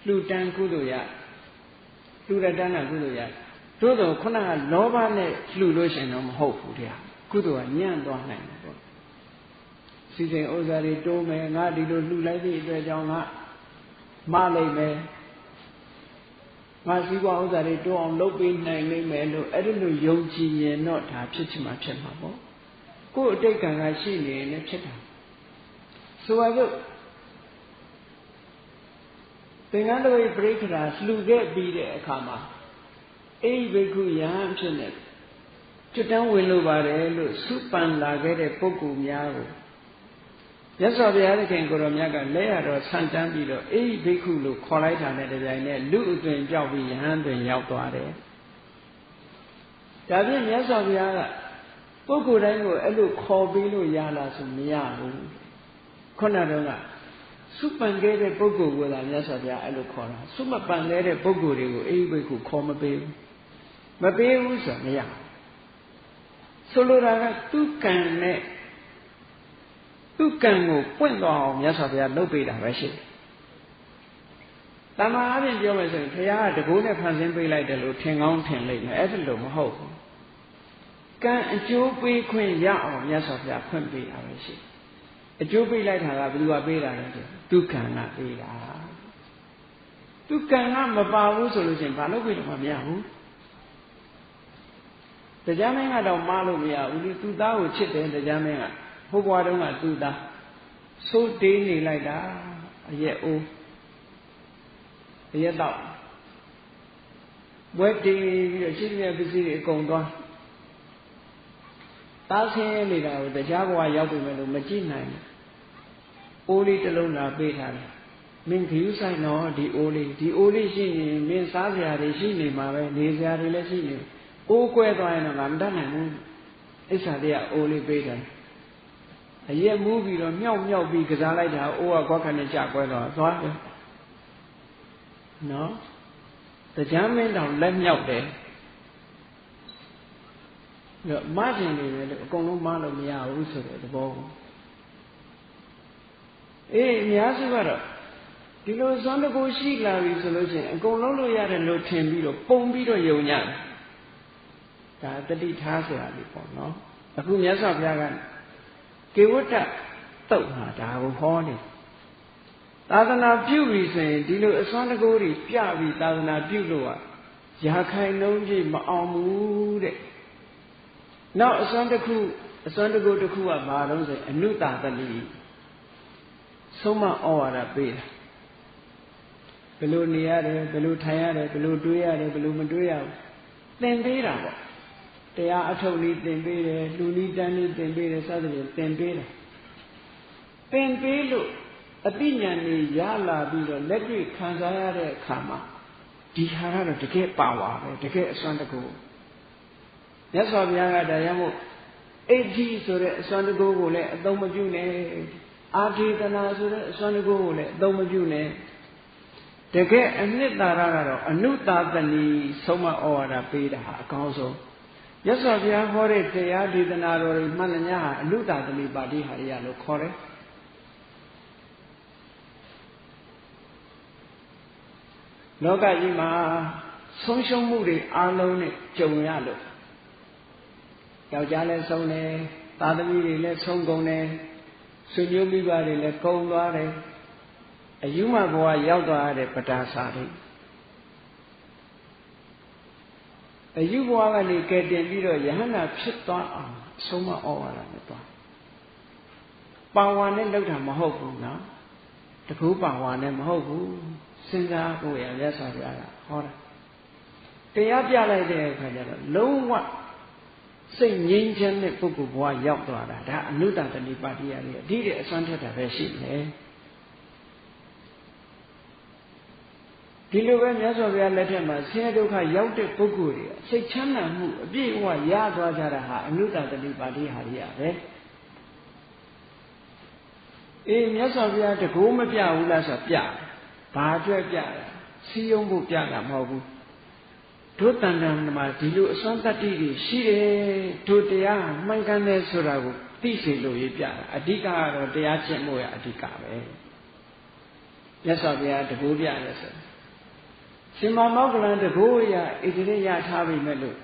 လှူတန်းကုသိုလ်ရလှူတဲ့တန်းကကုသိုလ်ရသို့တော့ခုနကလောဘနဲ့လှူလို့ရှိရင်တော့မဟုတ်ဘူးတရားကုသိုလ်ကညံ့သွားနိုင်တယ်ပေါ့စီစဉ်ဥစ္စာတွေတိုးမယ်ငါဒီလိုလှူလိုက်သည့်အတွက်ကြောင့်ငါမလိုက်မယ်ငါစီးပွားဥစ္စာတွေတိုးအောင်လုပ်ပေးနိုင်လိမ့်မယ်လို့အဲ့ဒီလိုယုံကြည်ရင်တော့ဒါဖြစ်ချင်မှဖြစ်မှာပေါ့ကိုယ်အတိတ်ကံကရှိနေရင်လည်းဖြစ်တာဆိုပါစို့သင်္ကန်းတပိတ်ပြိခရာလှူခဲ့ပြီးတဲ့အခါမှာအိဘိက္ခုယဟန်ဖြစ်နေကျွတ်တန်းဝင်လို့ပါတယ်လို့စုပန်လာခဲ့တဲ့ပုဂ္ဂိုလ်များကိုမြတ်စွာဘုရားသခင်ကိုရောမြတ်ကလက်ရတော်ဆန့်တန်းပြီးတော့အိဘိက္ခုလို့ခေါ်လိုက်တာနဲ့တပြိုင်နက်လူအသွင်ကြောက်ပြီးယဟန်တွင်ရောက်သွားတယ်ဒါဖြင့်မြတ်စွာဘုရားကပုဂ္ဂိုလ်တိုင်းကိုအဲ့လိုခေါ်ပြီးလို့ရလားဆိုမရဘူးခုနတုန်းကစုပန်ခဲ့တဲ့ပုဂ္ဂိုလ်ကိုသာမြတ်စွာဘုရားအဲ့လိုခေါ်တာစုမပန်ခဲ့တဲ့ပုဂ္ဂိုလ်တွေကိုအိဘိက္ခုခေါ်မပေးဘူးဆိုမရဆိုလိုတာကသူကံနဲ့ သူကံကိုပွင့်သွားအောင်မြတ်စွာဘုရားလုပ်ပေးတာပဲရှိတယ်တမန်အပြင်ပြောမယ်ဆိုရင်ဘုရားကတကူနဲ့ဖန်ဆင်းပေးလိုက်တယ်လို့ထင်ကောင်းထင်လိမ့်မယ်အဲ့ဒါလို့မဟုတ်ဘူးကံအကျိုးပေးခွင့်ရအောင်မြတ်စွာဘုရားဖွင့်ပေးတာပဲရှိတယ်အကျိုးပေးလိုက်တာကဘယ်သူကပေးတာလဲဆိုသူကံကပေးတာသူကံကမပါဘူးဆိုလို့ရှိရင်ဘာလို့ပေးလို့မရဘူးတရားမင်းကတော့မားလို့မရဘူးလေသူသားကိုချစ်တယ်တရားမင်းကဟိုဘွားတုန်းကသူသားဆိုးတေးနေလိုက်တာအရက်အိုးအရက်တော့ဘွဲတေးပြီးတော့ရှိတဲ့ပစ္စည်းတွေအကုန်သွားသားဆင်းနေတာကိုတရားဘဝရောက်ပြီမဲ့လို့မကြည့်နိုင်ဘူးအိုးလေးတစ်လုံးလာပေးထားတယ်မင်းခယူးဆိုင်တော့ဒီအိုးလေးရှိရင်မင်းစားစရာတွေရှိနေမှာပဲနေစရာတွေလည်းရှိနေအိုးကွဲသွားရင်တော့ငါမတတ်နိုင်ဘူးအိဆာလေးကအိုးလေးပေးတယ်အရက်မူးပြီးတော့မြောက်ပြီးကစားလိုက်တာအိုးကကွက်ခနဲ့ကြကွဲတော့သွားတယ်နော်တရားမင်းတောင်လက်မြောက်တယ်တော့မကျင်နေတယ်လို့အကုန်လုံးမလို့မရဘူးဆိုတဲ့သဘောကိုအေးအများစုကတော့ဒီလိုစွမ်းတကူရှိလာပြီဆိုလို့ရှိရင်အကုန်လုံးလို့ရတယ်လို့ထင်ပြီးတော့ပုံပြီးတော့ယုံကြတယ်ဒါတတိထားဆိုတာလေပေါ့နော်အခုမြတ်စွာဘုရားကကေဝတ္တတုတ်မှာဒါကိုဟောနေသာသနာပြုပြီဆိုရင်ဒီလိုအစွမ်းတကူတွေပြပြီးသာသနာပြုလို့ရာခိုင်နှုန်းကြီးမအောင်ဘူးတဲ့နောက်အစွမ်းတကူတစ်ခုကဘာလို့ဆိုအနုတာတလိဆုံးမဩဝါဒပေးတာဘယ်လိုနေရတယ်ဘယ်လိုထိုင်ရတယ်ဘယ်လိုတွေးရတယ်ဘယ်လိုမတွေးရဘူးသင်ပေးတာပေါ့တရားအထုတ်နည်းသင်ပေးတယ်လူနည်းတန်းနည်းသင်ပေးတယ်စသဖြင့်သင်ပေးတာသင်ပေးလို့အသိဉာဏ်ကြီးရလာပြီးတော့လက်တွေ့ခံစားရတဲ့အခါမှာဒီဟာကတော့တကယ်ပါဝါပဲတကယ်အစွမ်းတကူမြတ်စွာဘုရားကတရားမို့အိဋ္ဌိဆိုတဲ့အစွမ်းတကူကိုလည်းအသုံးမပြုနဲ့အာထေသနာဆိုတဲ့အစွမ်းတကူကိုလည်းအသုံးမပြုနဲ့တကယ်အနှစ်သာရကတော့အနုတာသနီဆုံးမဩဝါဒပေးတာဟာအကောင်းဆုံးမြတ်စွာဘုရားဟောတဲ့တရားဒေသနာတော်တွေမှန်တယ်ဟာအနုတာသနီပါဠိဟာရလို့ခေါ်တယ်လောကကြီးမှာဆုံးရှုံးမှုတွေအလုံးနဲ့ကြုံရလို့ယောက်ျားလည်းဆုံးတယ်သားသမီးတွေလည်းဆုံးကုန်တယ်ဆွေမျိုးမိဘတွေလည်းကုန်သွားတယ်အယူမဘဝရောက်သွားတဲ့ပဒါစာတွေအယူဘဝကနေကဲတင်ပြီးတော့ယဟန္တာဖြစ်သွားအောင်ဆုံးမဩဝါဒနဲ့သွားပါဝါနဲ့လောက်တာမဟုတ်ဘူးနော်တကူပါဝါနဲ့မဟုတ်ဘူးစဉ်းစားဖို့ရမြတ်စွာဘုရားကဟောတာတရားပြလိုက်တဲ့အခါကျတော့လုံးဝစိတ်ငြိမ်းချမ်းတဲ့ပုဂ္ဂိုလ်ဘဝရောက်သွားတာဒါအနုတ္တတဏိပါတိယလေးအတိတဲ့အစွမ်းထက်တာပဲရှိတယ်ဒီလိုပဲမြတ်စွာဘုရားလက်ထက်မှာဆင်းရဲဒုက္ခရောက်တဲ့ပုဂ္ဂိုလ်တွေစိတ်ချမ်းသာမှုအပြည့်အဝရသွားကြတာဟာအနုတ္တတဏိပါတိဟာကြီးရပဲအေးမြတ်စွာဘုရားတကိုးမပြဘူးလားဆိုပြဘာအတွက်ပြတာစီယုံဖို့ပြတာမဟုတ်ဘူးတို့တန်တန်မှာဒီလိုအစွမ်းတတ္တိတွေရှိတယ်တို့တရားမှန်ကန်တယ်ဆိုတာကိုသိစေလို့ရပြတာအဓိကကတော့တရားကျင့်ဖို့ရအဓိကပဲမြတ်စွာဘုရားတကိုးပြရဲဆိုရှင်မောဂလန်တကိုးရဣတိရိယထားပြီမဲ့လို့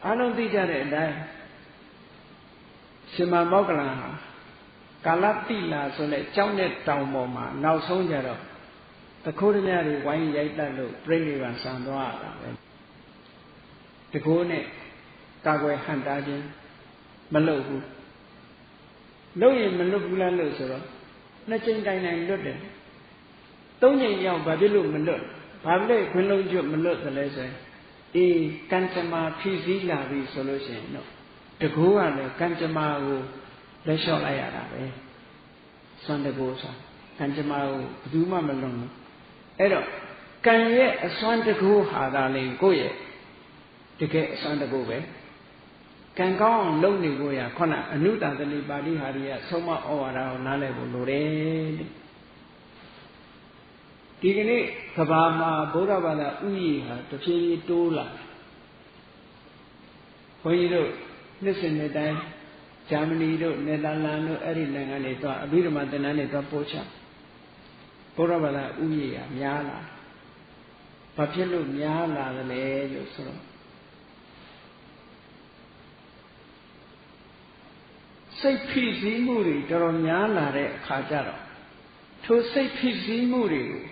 အလုံးသိကြတဲ့အတိုင်းရှင်မောဂလန်ဟာကာလတိလာဆိုတဲ့ကြောင်းတဲ့တောင်ပေါ်မှာနောက်ဆုံးကြတော့တခိုးရမြတွေဝိုင်းရိုက်တတ်လို့ပြိဋိဘံဆံသွားတာပဲတကိုးနဲ့ကာကွယ်ဟန်တားခြင်းမလုပ်ဘူးလုပ်ရင်မလွတ်ဘူးလားလို့ဆိုတော့နှစ်ချိန်တိုင်တိုင်လွတ်တယ်သုံးချိန်ရောက်ဘာဖြစ်လို့မလွတ်ဘာဖြစ်လို့ခွင်းလုံးကျွတ်မလွတ်သလဲဆိုရင်အေးကံကြမ္မာဖြည့်စည်းလာပြီဆိုလို့ရှိရင်တော့တကိုးကလည်းကံကြမ္မာကိုလက်လျှော့လိုက်ရတာပဲစွမ်းတကိုးဆိုကံကြမ္မာကိုဘယ်သူမှမလွန်ဘူးအဲ့တော့ကံရဲ့အစွမ်းတကိုးဟာသာလေကိုယ့်ရဲ့တကယ်အစွမ်းတကိုးပဲကံကောင်းအောင်လုပ်နေဖို့ရခုနအနုတ္တတလိပါဠိဟာရီကဆုံးမဩဝါဒကိုနားလည်ဖို့လိုတယ်ဒီကနေ့ကဘာမှာဗုဒ္ဓဘာသာဥယျာဉ်ဟာတဖြည်းဖြည်းတိုးလာဘုန်းကြီးတို့နှစ်စဉ်နှစ်တိုင်း ဂျာမနီတို့နယ်သာလန်တို့အဲ့ဒီနိုင်ငံတွေတော့အဘိဓမ္မာသင်တန်းတွေတော့ပို့ချဘုရားဘာသာဥယျာများလာဘာဖြစ်လို့များလာသလဲလို့ဆိုတော့စိတ်ဖိစီးမှုတွေတော်တော်များလာတဲ့အခါကျတော့ထိုစိတ်ဖိစီးမှုတွေကို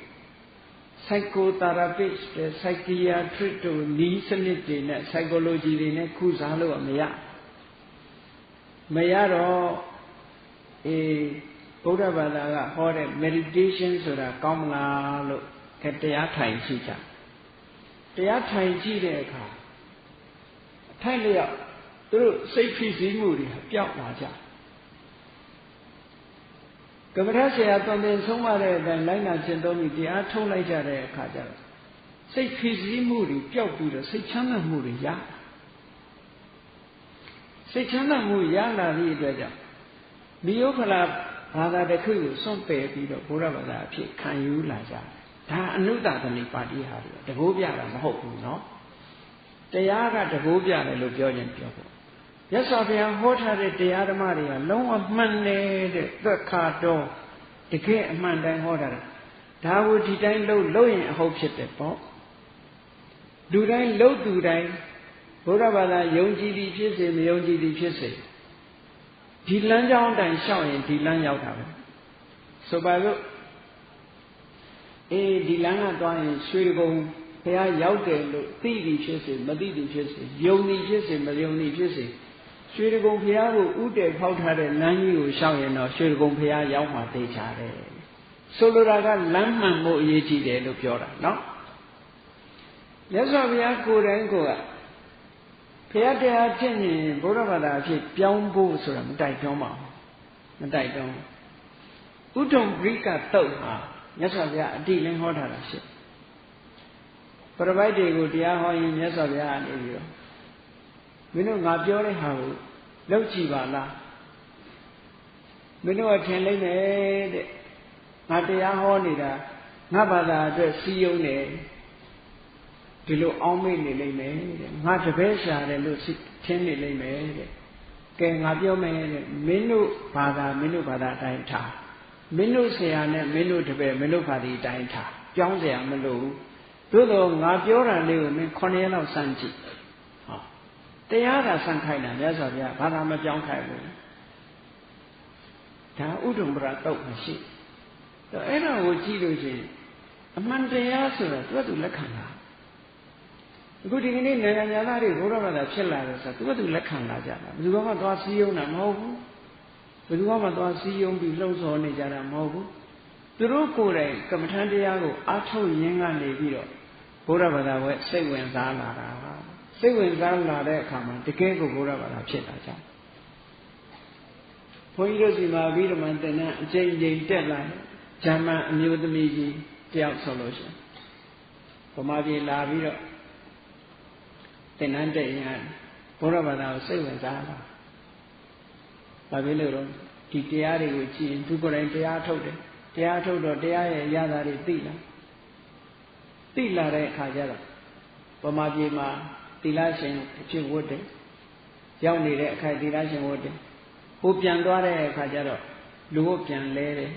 psychotherapist တွေ psychiatrist တို့နီးစနစ်တွေနဲ့ psychology တွေနဲ့ကုစားလို့မရတော့ဗုဒ္ဓဘာသာကဟောတဲ့ meditation ဆိုတာကောင်းမလားလို့တရားထိုင်ကြည့်ကြတရားထိုင်ကြည့်တဲ့အခါအထိုက်လျောက်သူတို့စိတ်ဖိစီးမှုတွေပျောက်လာကြကမ္မထာဆရာသွန်သင်ဆုံးမတဲ့အတိုင်းလိုက်နာကျင့်သုံးပြီးတရားထုတ်လိုက်ကြတဲ့အခါကျတော့စိတ်ဖိစီးမှုတွေပျောက်ပြီးတော့စိတ်ချမ်းသာမှုတွေရစိတ်ချမ်းသာမှုရလာသည့်အတွက်ကြောင့်မိယုဖလာဘာသာတစ်ခုကိုစွန့်ပယ်ပြီးတော့ဘုရားဘာသာအဖြစ်ခံယူလာကြတယ်ဒါအနုတ္တသနိပါတိဟာတွေတကိုးပြတာမဟုတ်ဘူးเนาะတရားကတကိုးပြတယ်လို့ပြောရင်ပြောဖို့မြတ်စွာဘုရားဟောထားတဲ့တရားဓမ္မတွေကလုံးဝမှန်တယ်တဲ့သက်ခါတော့တကယ်အမှန်တိုင်းဟောတာဒါကိုဒီတိုင်းလုပ်ရင်အဟုတ်ဖြစ်တယ်ပေါ့လူတိုင်းလုပ်သူတိုင်းဘုရားဘာသာယုံကြည်သည်ဖြစ်စေမယုံကြည်သည်ဖြစ်စေဒီလမ်းကြောင်းတိုင်းရှောက်ရင်ဒီလမ်းရောက်တာပဲဆိုပါစို့ဒီလမ်းကသွားရင်ရွှေကုန်းဘုရားရောက်တယ်လို့သိသည်ဖြစ်စေမသိသည်ဖြစ်စေယုံသည်ဖြစ်စေမယုံသည်ဖြစ်စေရွှေကုန်းဘုရားကိုဥတည်ဖောက်ထားတဲ့လမ်းကြီးကိုရှောက်ရင်တော့ရွှေကုန်းဘုရားရောက်မှသိချတယ်ဆိုလိုတာကလမ်းမှန်မှုအရေးကြီးတယ်လို့ပြောတာเนาะမြတ်စွာဘုရားကိုယ်တိုင်ကိုယ်ကဘုရားတရားဖြစ်ရင်ဘုရားဘာသာအဖြစ်ပြောင်းဖို့ဆိုတာမတိုက်တွန်းပါဘူးမတိုက်တွန်းဥဒ္ဓံပရိကတုတ်ဟာမြတ်စွာဘုရားအတိလင်းဟောထားတာရှိပရပိုက်တွေကိုတရားဟောရင်မြတ်စွာဘုရားအနေပြီးတော့မင်းတို့ငါပြောတဲ့ဟာကိုလုပ်ကြည့်ပါလားမင်းတို့ကထင်လိုက်မယ်တဲ့ငါတရားဟောနေတာငါဘာသာအတွက်စီယုံတယ်ဒီလိုအောင်းမေ့နေလိမ့်မယ်တဲ့ငါတပည့်ရှာတယ်လို့ထင်နေလိမ့်မယ်တဲ့ကဲငါပြောမယ်တဲ့မင်းတို့ဘာသာအတိုင်းထားမင်းတို့ဆရာနဲ့မင်းတို့တပည့်မင်းတို့ဘာသာအတိုင်းထားပြောင်းเสียမလို့သို့တော့ငါပြောတာလေးကိုမင်း9ရက်လောက်စမ်းကြည့်ဟောတရားသာစမ်းခိုင်းတာမြတ်စွာဘုရားဘာသာမပြောင်းခိုင်းဘူးဒါဥဒ္ဓံပရတုတ်မရှိတော့အဲ့ဒါကိုကြည့်လို့ရှိရင်အမှန်တရားဆိုတာသူကလက်ခံတာအခုဒီကနေ့နိုင်ငံသားတွေဘုရားဘာသာဖြစ်လာတယ်ဆိုတာသူလက်ခံလာကြတာဘယ်သူမှသွားစည်းရုံးတာမဟုတ်ဘူးဘယ်သူမှသွားစည်းရုံးပြီးလှုံ့ဆော်နေကြတာမဟုတ်ဘူးသူတို့ကိုယ်တိုင်ကမ္မထံတရားကိုအားထုတ်ရင်းကနေပြီးတော့ဘုရားဘာသာကိုစိတ်ဝင်စားလာတာစိတ်ဝင်စားလာတဲ့အခါမှာတကယ်ကိုဘုရားဘာသာဖြစ်လာကြဘုန်းကြီးတို့စီမှာအဘိဓမ္မာသင်တန်းအကျဉ်းချင်းတက်လာဂျာမန်အမျိုးသမီးကြီးတယောက်ဆိုလို့ရှိရင်ဗမာပြည်လာပြီးတော့သင်တန်းတက်ရင်ဘုရားဘာသာကိုစိတ်ဝင်စားတာဘာဖြစ်လို့တော့ဒီတရားတွေကိုကြည့်ရင်သူကိုယ်တိုင်တရားထုတ်တယ်တရားထုတ်တော့တရားရဲ့ရတာတွေသိလာတဲ့အခါကျတော့ဗမာပြည်မှာသီလရှင်အဖြစ်ဝတ်တယ်ရောက်နေတဲ့အခိုက်သီလရှင်ဝတ်တယ်ဟိုပြန်သွားတဲ့အခါကျတော့လူကိုပြန်လဲတယ်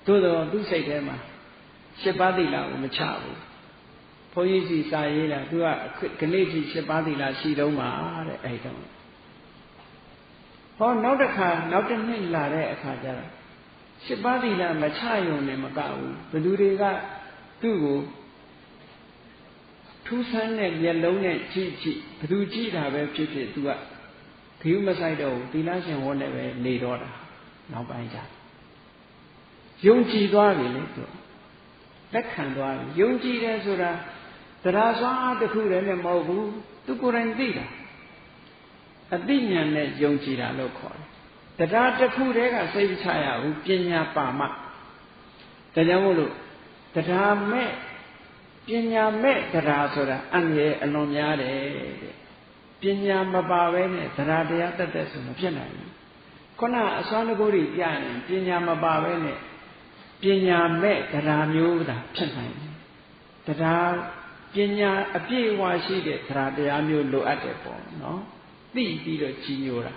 သို့တော့သူ့စိတ်ထဲမှာ7ပါးသီလကိုမချဘူးဘုန်းကြီးစီစာရေးတာသူကခဏကြီး7ပါးသီလရှိတော့မှာတဲ့အဲ့တော့ဟောနောက်တစ်နှစ်လာတဲ့အခါကျတော့7ပါးသီလမချရုံနဲ့မကဘူးဘယ်သူတွေကသူ့ကိုထူးဆန်းတဲ့မျက်လုံးနဲ့ကြည့်ဘယ်သူကြည့်တာပဲဖြစ်ဖြစ်သူကခရုမဆိုင်တော့ဘူးသီလရှင်ဝတ်နဲ့ပဲနေတော့တာနောက်ပိုင်းကျယုံကြည်သွားပြီလေသူလက်ခံသွားပြီယုံကြည်တယ်ဆိုတာတရားစွမ်းတစ်ခုတည်းနဲ့မဟုတ်ဘူးသူကိုယ်တိုင်သိတာအသိဉာဏ်နဲ့ယုံကြည်တာလို့ခေါ်တယ်တရားတစ်ခုတည်းကစိတ်ချရဘူးပညာပါမဒါကြောင့်မို့လို့တရားမဲ့ပညာမဲ့တရားဆိုတာအန္တရာယ်အလွန်များတယ်တဲ့ပညာမပါဘဲနဲ့တရားတရားတတ်ဆိုမဖြစ်နိုင်ဘူးခုနအစွမ်းတကူတွေပြရင်ပညာမပါဘဲနဲ့ပညာမဲ့တရားမျိုးသာဖြစ်နိုင်တယ်တရားပညာအပြည့်အဝရှိတဲ့တရားမျိုးလိုအပ်တယ်ပေါ့နော်သိပြီးတော့ကြီးညိုတာ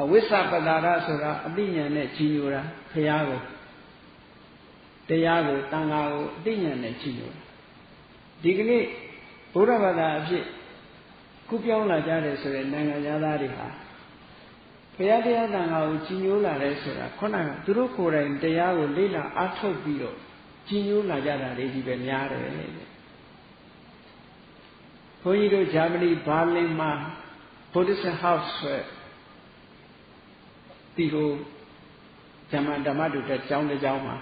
အဝိသပတာရဆိုတာအသိဉာဏ်နဲ့ကြီးညိုတာဘုရားကိုတရားကိုတန်ခါကိုအသိဉာဏ်နဲ့ကြီးညိုတာဒီကနေ့ဘုရားဘာသာအဖြစ်ကူးပြောင်းလာကြတယ်ဆိုတဲ့နိုင်ငံသားတွေဟာဘုရားတရားတန်ခါကိုကြီးညိုလာတယ်ဆိုတာခုနကသူတို့ကိုယ်တိုင်တရားကိုလေ့လာအားထုတ်ပြီးတော့ကြီးညိုလာကြတာတွေကြီးပဲများတယ်တဲ့ဘုန်းကြီးတို့ဂျာမနီဘာလင်မှာ Buddhist House ဆိုဒီကိုဂျမန်ဓမ္မတူတဲ့ကျောင်းတစ်ကျောင်းမှာ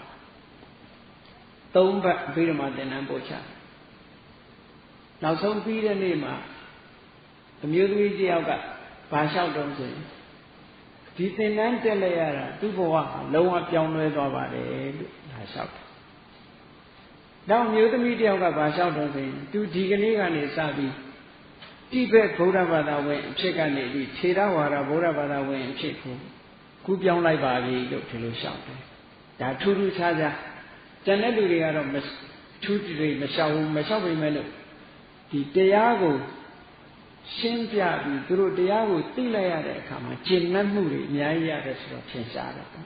3 ပတ်ပြီးတော့မှသင်တန်းပို့ချနောက်ဆုံးပြီးတဲ့နေ့မှာအမျိုးသမီးတစ်ယောက်ကဘာလျှောက်တော့ဆိုရင်ဒီသင်တန်းတက်လိုက်ရတာသူ့ဘဝဟာလုံးဝပြောင်းလဲသွားပါတယ်လို့ဒါလျှောက်တယ်။နောက်မျိုးသမီးတစ်ယောက်ကဘာလျှောက်တော့ဆိုရင်သူဒီကနေ့ကနေစပြီးတိဘက်ဗုဒ္ဓဘာသာဝင်အဖြစ်ကနေပြီးထေရဝါဒဗုဒ္ဓဘာသာဝင်အဖြစ်ကိုကူးပြောင်းလိုက်ပါပြီလို့ဒီလိုလျှောက်တယ်။ဒါထူးထူးခြားခြားကျန်တဲ့လူတွေကတော့ထူးတွေမလျှောက်ဘူးမလျှောက်ပေမဲ့လို့ဒီတရားကိုရှင်းပြပြီးသူတို့တရားကိုသိလိုက်ရတဲ့အခါမှာကျင့်နှံ့မှုတွေအများကြီးရတယ်ဆိုတော့ထင်ရှားတယ်ပေါ့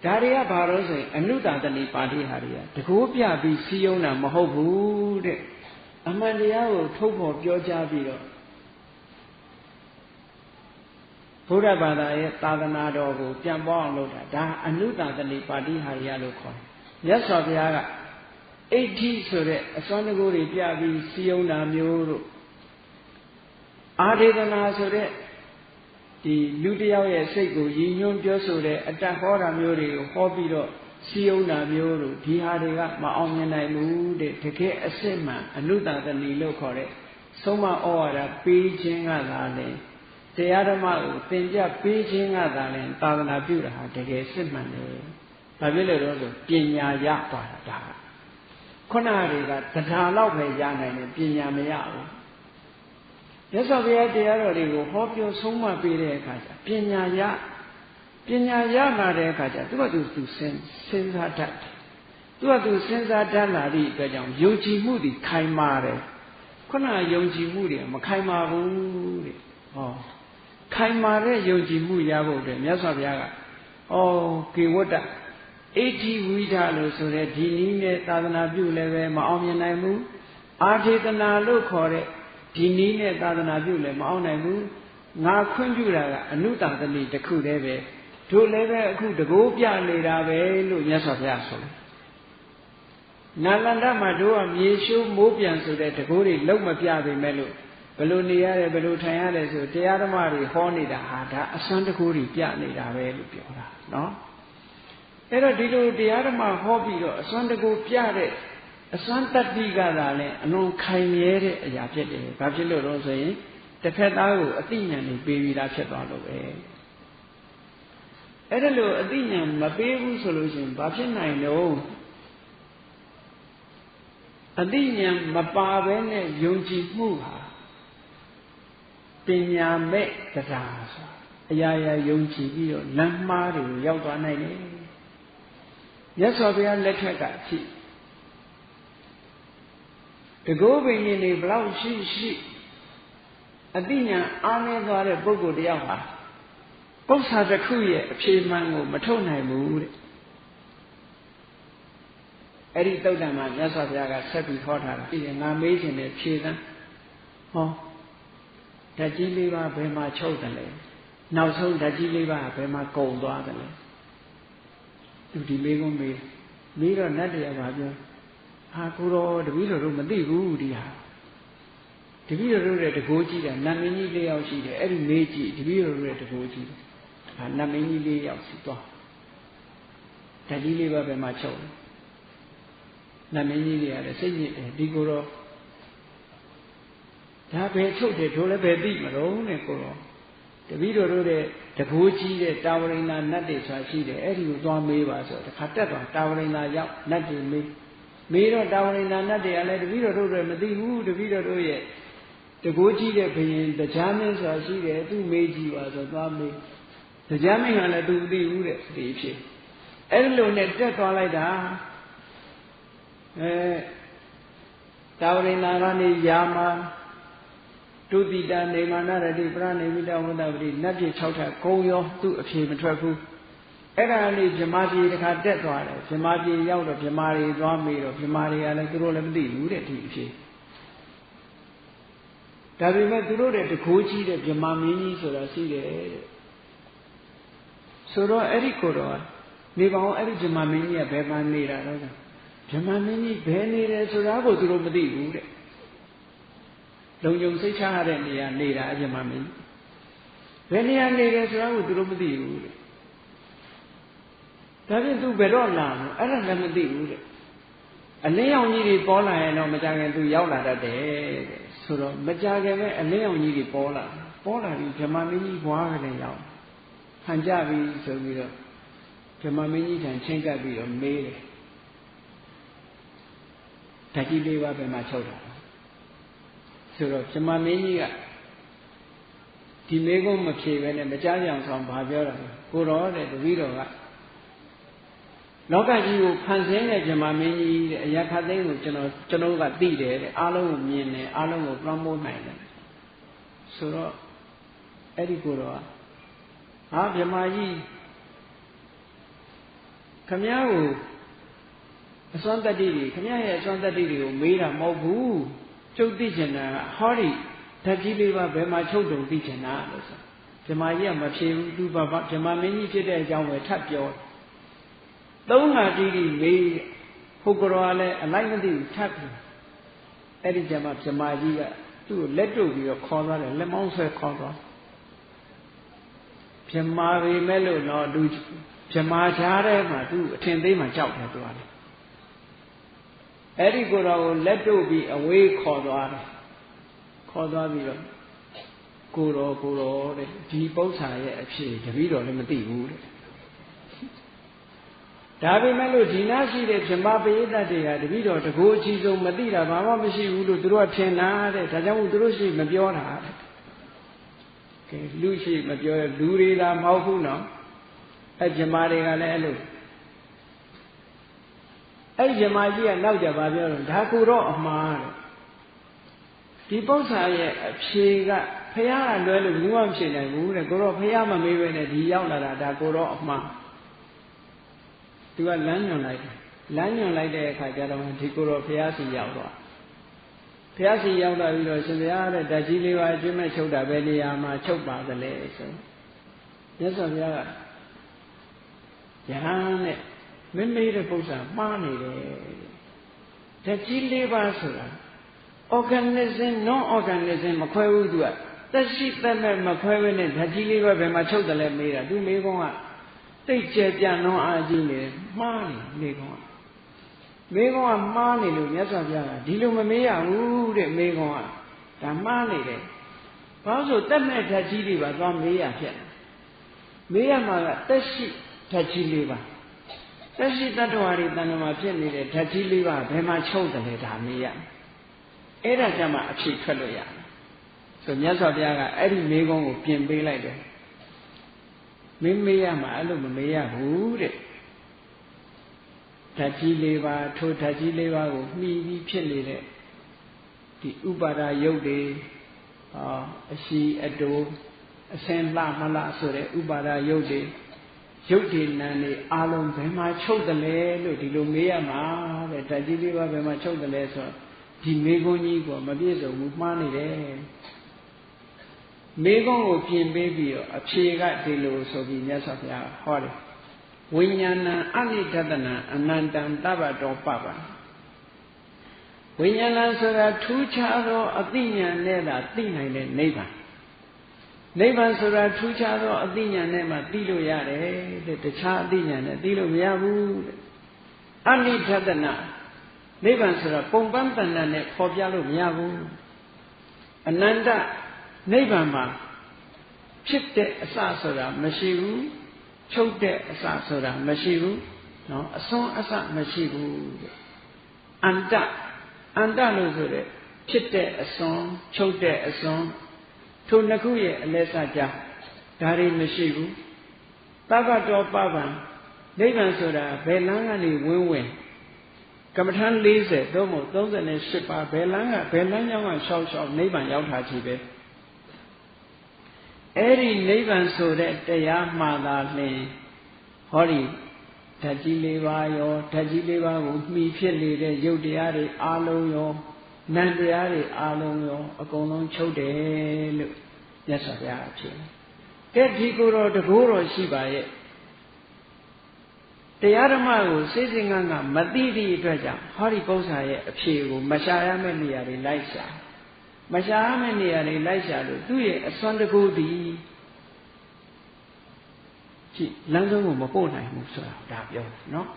ဒါတွေကဘာလို့ဆိုရင်အနုတ္တတဏိပါဠိဟာတွေကတကိုးပြပြီးစီယုံတာမဟုတ်ဘူးတဲ့အမှန်တရားကိုထုတ်ဖော်ပြောကြားပြီးတော့ဘုရားဘာသာရဲ့သာသနာတော်ကိုပြန်ပေါအောင်လုပ်တာဒါအနုတ္တတဏိပါဠိဟာရလို့ခေါ်တယ်မြတ်စွာဘုရားကအိဋ္ဌိဆိုတဲ့အစွမ်းတကူတွေပြပြီးစီယုံတာမျိုးတို့အာဒေသနာဆိုတဲ့ဒီလူတယောက်ရဲ့စိတ်ကိုရည်ညွှန်းပြောဆိုတဲ့အတ္တဟောတာမျိုးတွေကိုဟောပြီးတော့စီယုံတာမျိုးတို့ဒီဟာတွေကမအောင်မြင်နိုင်ဘူးတဲ့တကယ်အစစ်မှန်အနုတ္တတဏိလို့ခေါ်တဲ့ဆုံးမဩဝါဒပေးခြင်းကသာလေတရားဓမ္မကိုသင်ပြပေးခြင်းကသာလေသာသနာပြုတာဟာတကယ်စစ်မှန်တယ်။ဘာဖြစ်လို့လဲဆိုပညာရသွားတာဒါခုနတွေကတရားလောက်ပဲရနိုင်တယ်ပညာမရဘူး။မြတ်စွာဘုရားတရားတော်တွေကိုဟောပြောဆုံးမပေးတဲ့အခါကျပညာရလာတဲ့အခါကျသူကသူစဉ်းစားတတ်တယ်။သူကသူစဉ်းစားတတ်လာသည့်အတွက်ကြောင့်ယုံကြည်မှုတွေခိုင်မာတယ်။ခုနယုံကြည်မှုတွေမခိုင်မာဘူးတဲ့။ဟောခိုင်မာတဲ့ယုံကြည်မှုရဖို့အတွက်မြတ်စွာဘုရားကကေဝတ္တအဋ္ဌိဝိဒလို့ဆိုတဲ့ဒီနည်းနဲ့သာသနာပြုလည်းပဲမအောင်မြင်နိုင်ဘူးအာထေသနာလို့ခေါ်တဲ့ဒီနည်းနဲ့သာသနာပြုလည်းမအောင်နိုင်ဘူးငါခွင့်ပြုတာကအနုတ္တတဏိတစ်ခုတည်းပဲတို့လည်းပဲအခုတကိုးပြနေတာပဲလို့မြတ်စွာဘုရားဆိုတယ်နာလန္ဒမှာတို့ကမြေရှိုးမိုးပြန်ဆိုတဲ့တကိုးတွေလုံးမပြပေမဲ့လို့ဘယ်လိုနေရတယ်ဘယ်လိုထိုင်ရတယ်ဆိုတရားဓမ္မတွေဟောနေတာဟာဒါအစွမ်းတကူတွေပြနေတာပဲလို့ပြောတာနော်အဲ့တော့ဒီလိုတရားဓမ္မဟောပြီးတော့အစွမ်းတကူပြတဲ့အစွမ်းတတ္တိကသာလဲအလွန်ခိုင်မြဲတဲ့အရာဖြစ်တယ်ဘာဖြစ်လို့လဲဆိုရင်တစ်ဖက်သားကိုအသိဉာဏ်နဲ့ပေးပြီးသားဖြစ်သွားလို့ပဲအဲ့ဒါလို့အသိဉာဏ်မပေးဘူးဆိုလို့ရှိရင်ဘာဖြစ်နိုင်လို့အသိဉာဏ်မပါဘဲနဲ့ယုံကြည်မှုဟာပညာမဲ့တရားဆိုအရာရာယုံကြည်ပြီးတော့လမ်းမှားတွေကိုရောက်သွားနိုင်တယ်မြတ်စွာဘုရားလက်ထက်ကရှိတကောပင်ကြီးတွေဘလောက်ရှိအသိဉာဏ်အားနည်းသွားတဲ့ပုဂ္ဂိုလ်တယောက်ဟာပု္ပ္ပာတစ်ခုရဲ့အဖြေမှန်ကိုမထုတ်နိုင်ဘူးတဲ့အဲ့ဒီသုတ်တံမှာမြတ်စွာဘုရားကဆက်ပြီးဟောထားတာပြီးရင်ငါမေးခြင်းနဲ့ဖြေသန်းဟောဓာတ်ကြီးလေးပါးဘယ်မှာချုပ်တယ်လဲနောက်ဆုံးဓာတ်ကြီးလေးပါးဘယ်မှာကုန်သွားတယ်လဲသူဒီမေးခွန်းမေးတော့နတ်တရားပါပြောဟာကိုတော်တပည့်တော်တို့မသိဘူးဒီဟာတပည့်တော်တို့ရဲ့တကိုးကြီးတယ်နတ်မင်းကြီး၄ယောက်ရှိတယ်အဲ့ဒီမေးကြည့်တပည့်တော်တို့ရဲ့တကိုးကြီးတယ်ဟာနတ်မင်းကြီး၄ယောက်စီသွားဓာတ်ကြီးလေးပါးဘယ်မှာချုပ်လဲနတ်မင်းကြီးတွေရတယ်စိတ်ညစ်တယ်ဒီကိုတော်ဒါပဲထုတ်တယ်တို့လည်းပဲသိမလို့နဲ့ကိုတော်တပည့်တော်တို့ရဲ့တကိုးကြီးတဲ့တာဝရိန္ဒာနတ်တွေဆိုတာရှိတယ်အဲ့ဒီကိုသွားမေးပါဆိုတခါတက်သွားတာဝရိန္ဒာရောက်နတ်တွေမေးတော့တာဝရိန္ဒာနတ်တွေကလည်းတပည့်တော်တို့လည်းမသိဘူးတပည့်တော်တို့ရဲ့တကိုးကြီးတဲ့ဘုရင်တရားမင်းဆိုတာရှိတယ်သူမေးကြည့်ပါဆိုသွားမေးတရားမင်းကလည်းသူမသိဘူးတဲ့ဒီဖြစ်အဲ့ဒီလိုနဲ့တက်သွားလိုက်တာတာဝရိန္ဒာကနေယာမှာ တုတိတာနေမာနရတိပရဏိမိတဝတ္တပတိနတ်ပြည်6ထပ်ဂုံရောသူ့အဖြေမထွက်ဘူးအဲ့ဒါလေးဗြဟ္မာပြည်တစ်ခါတက်သွားတယ်ဗြဟ္မာပြည်ရောက်တော့ဗြဟ္မာတွေသွားမေးတော့ဗြဟ္မာတွေကလည်းသူတို့လည်းမသိဘူးတဲ့ဒီအဖြေဒါပေမဲ့သူတို့တဲ့တကိုးကြီးတဲ့ဗြဟ္မာမင်းကြီးဆိုတာရှိတယ်တဲ့ဆိုတော့အဲ့ဒီကိုတော့နေပါအောင်အဲ့ဒီဗြဟ္မာမင်းကြီးကဘယ်မှာနေတာတော့ဗြဟ္မာမင်းကြီးဘယ်နေတယ်ဆိုတာကိုသူတို့မသိဘူးတဲ့လုံုံစိတ်ချရတဲ့နေရာနေတာဗြဟ္မာမင်းဘယ်နေရာနေတယ်ဆိုတာကိုသူတို့မသိဘူးတဲ့ဒါဖြင့်သူဘယ်တော့လာမလဲအဲ့ဒါလည်းမသိဘူးတဲ့အလင်းရောင်ကြီးတွေပေါ်လာရင်တော့မကြခင်သူရောက်လာတတ်တယ်တဲ့ဆိုတော့မကြခင်ပဲအလင်းရောင်ကြီးတွေပေါ်လာပြီးဗြဟ္မာမင်းကြီးဘွားကလည်းရောက်ဟန်ကြပြီဆိုပြီးတော့ဗြဟ္မာမင်းကြီးထံချင်းကပ်ပြီးတော့မေးတယ်ဓာတ်ကြီးလေးပါးပဲမှချုပ်တာဆိုတော့ဗြဟ္မာမင်းကြီးကဒီမေးခွန်းမဖြေဘဲနဲ့မကြားကြအောင်ဆောင်ဘာပြောတာလဲကိုတော်တဲ့တပည့်တော်ကလောကကြီးကိုဖန်ဆင်းတဲ့ဗြဟ္မာမင်းကြီးတဲ့အရာခတ်သိမ်းကိုကျွန်တော်ကသိတယ်တဲ့အားလုံးကိုမြင်တယ်အားလုံးကိုလွှမ်းမိုးနိုင်တယ်ဆိုတော့အဲ့ဒီကိုတော်ကဟာဗြဟ္မာကြီးခမည်းကိုအစွမ်းတတ္တိတွေခမည်းရဲ့အစွမ်းတတ္တိတွေကိုမေးတာမဟုတ်ဘူးကျုပ်သိချင်တာကဟောဒီဓာတ်ကြီးလေးပါဘယ်မှာချုပ်တုံသိချင်တာလို့ဆိုဗြဟ္မာကြီးကမဖြေဘူးသူဗြဟ္မာမင်းကြီးဖြစ်တဲ့အကြောင်းပဲထပ်ပြော3 နာရီတိမေးဟုတ်ကြောကလည်းအလိုက်မသိဘူးထပ်ပြီးအဲ့ဒီကျမှဗြဟ္မာကြီးကသူ့ကိုလက်တုပ်ပြီးတော့ခေါ်သွားတယ်လက်မောင်းဆွဲခေါ်သွားဗြဟ္မာပေမဲ့လို့တော့သူဗြဟ္မာကြားထဲမှာသူအထင်သေးမှကြောက်တယ်သူကလည်းအဲ့ဒီကိုယ်တော်ကိုလက်တုပ်ပြီးအဝေးခေါ်သွားတယ်ခေါ်သွားပြီးတော့ကိုတော်တဲ့ဒီပု္ပ္ပာရဲ့အဖြစ်တပည့်တော်လည်းမသိဘူးတဲ့ဒါပေမဲ့လို့ဒီနာရှိတဲ့ဗြဟ္မာပရိသတ်တွေကတပည့်တော်တကိုးအကြီးဆုံးမသိတာဘာမှမရှိဘူးလို့သူတို့ကထင်တာတဲ့ဒါကြောင့်မို့သူတို့ရှိမပြောတာတဲ့ကဲလူရှိမပြောရလူတွေသာမဟုတ်ဘူးနော်အဲ့ဗြဟ္မာတွေကလည်းအဲ့လိုအဲ့ဗြဟ္မာကြီးကနောက်ကြပါပြောတော့ဒါကိုတော့အမှားတဲ့ဒီပု္ပ္ပာရဲ့အဖြေကဖះကလွဲလို့ဘူးမှမဖြစ်နိုင်ဘူးတဲ့ကိုတော့ဖះမမေးပဲနဲ့ဒီရောက်လာတာဒါကိုတော့အမှားသူကလမ်းညွန်လိုက်တယ်လမ်းညွန်လိုက်တဲ့အခါကျတော့ဒီကိုတော့ဖះစီရောက်သွားဖះစီရောက်လာပြီးတော့ရှင်ဘုရားတဲ့ဓာတ်ကြီးလေးပါအကျွမ်းမဲ့ချုပ်တာပဲနေရာမှာချုပ်ပါသလဲဆိုမြတ်စွာဘုရားကယဟန်နဲ့မမေးတဲ့ပု္ပ္ပာမှားနေတယ်ဓာတ်ကြီးလေးပါဆိုတာ organism non organism မခွဲဘူးသူကသက်ရှိသက်မဲ့မခွဲဘဲနဲ့ဓာတ်ကြီးလေးပဲဘယ်မှာချုပ်တယ်လဲမေးတာသူမေးကောင်းကတိတ်ကျပြန်တော့အားကြီးနေမှားနေမေးကောင်းကမှားနေလို့မြတ်စွာဘုရားကဒီလိုမမေးရဘူးတဲ့မေးကောင်းကဒါမှားနေတယ်ဘာလို့ဆိုသက်မဲ့ဓာတ်ကြီးတွေပါသွားမေးရဖြစ်မေးရမှာကသက်ရှိဓာတ်ကြီးလေးပါသက်ရှိတ attva တွေတဏ္ဍာမှာဖြစ်နေတဲ့ဓာတ်ကြီးလေးပါဘယ်မှာချုပ်တယ်လဲဒါမေးရအဲ့ဒါကြမှာအဖြေထွက်လို့ရတယ်ဆိုမြတ်စွာဘုရားကအဲ့ဒီမေးခွန်းကိုပြင်ပေးလိုက်တယ်မင်းမေးရမှာအဲ့လိုမမေးရဘူးတဲ့ဓာတ်ကြီးလေးပါထိုဓာတ်ကြီးလေးပါကိုမှီပြီးဖြစ်နေတဲ့ဒီဥပါဒယုတ်တွေအရှိအတူအစင်လှမလားဆိုတဲ့ဥပါဒယုတ်တွေရုပ်တည်နာနေအားလုံးဘယ်မှာချုပ်တယ်လဲလို့ဒီလိုမေးရမှာတဲ့ဓာတ်ကြီးလေးပါဘယ်မှာချုပ်တယ်လဲဆိုတော့ဒီမေးခွန်းကြီးကိုမပြည့်စုံဘူးမှားနေတယ်မေးခွန်းကိုပြင်ပေးပြီးတော့အဖြေကဒီလိုဆိုပြီးမြတ်စွာဘုရားဟောတယ်ဝိညာဏအနိဒတနာအနန္တံတပ္ပတောပပံဝိညာဏဆိုတာထူးခြားသောအသိဉာဏ်နဲ့သာသိနိုင်တဲ့နိဗ္ဗာန်နိဗ္ဗာန်ဆိုတာထူးခြားသောအသိဉာဏ်နဲ့မှသိလို့ရတယ်တဲ့တခြားအသိဉာဏ်နဲ့သိလို့မရဘူးတဲ့အနိဒတနာနိဗ္ဗာန်ဆိုတာပုံပန်းတဏ္ဍာနဲ့ပေါ်ပြလို့မရဘူးအနန္တနိဗ္ဗာန်မှာဖြစ်တဲ့အစဆိုတာမရှိဘူးချုပ်တဲ့အစဆိုတာမရှိဘူးနော်အစွန်းအစမရှိဘူးတဲ့အန္တလို့ဆိုတဲ့ဖြစ်တဲ့အစွန်းချုပ်တဲ့အစွန်းထိုနှစ်ခုရဲ့အလဲစကြဒါတွေမရှိဘူးသဗ္ဗတောပပံနိဗ္ဗာန်ဆိုတာဘယ်လမ်းကနေဝင်ကမ္မထမ်း40သို့မဟုတ်38ပါးဘယ်လမ်းကြောင်းကရှောက်နိဗ္ဗာန်ရောက်တာကြီးပဲ Eri Nivan so that Taya Mada Hori Taji Leva yo, Taji Leva would me Philly, Yodiari, Alo yo, Nandriari, Alo yo, a Gonon Chode. Yes, I have. Get Higuro the Guru Shiba. The Adamago sitting on a Madidi Draja, Hori Gosa, a Chiu, Mashaya Mania, Elisha. Mashaya Mania, Elisha, do ye a son of goody. London Mopona, Musa, no?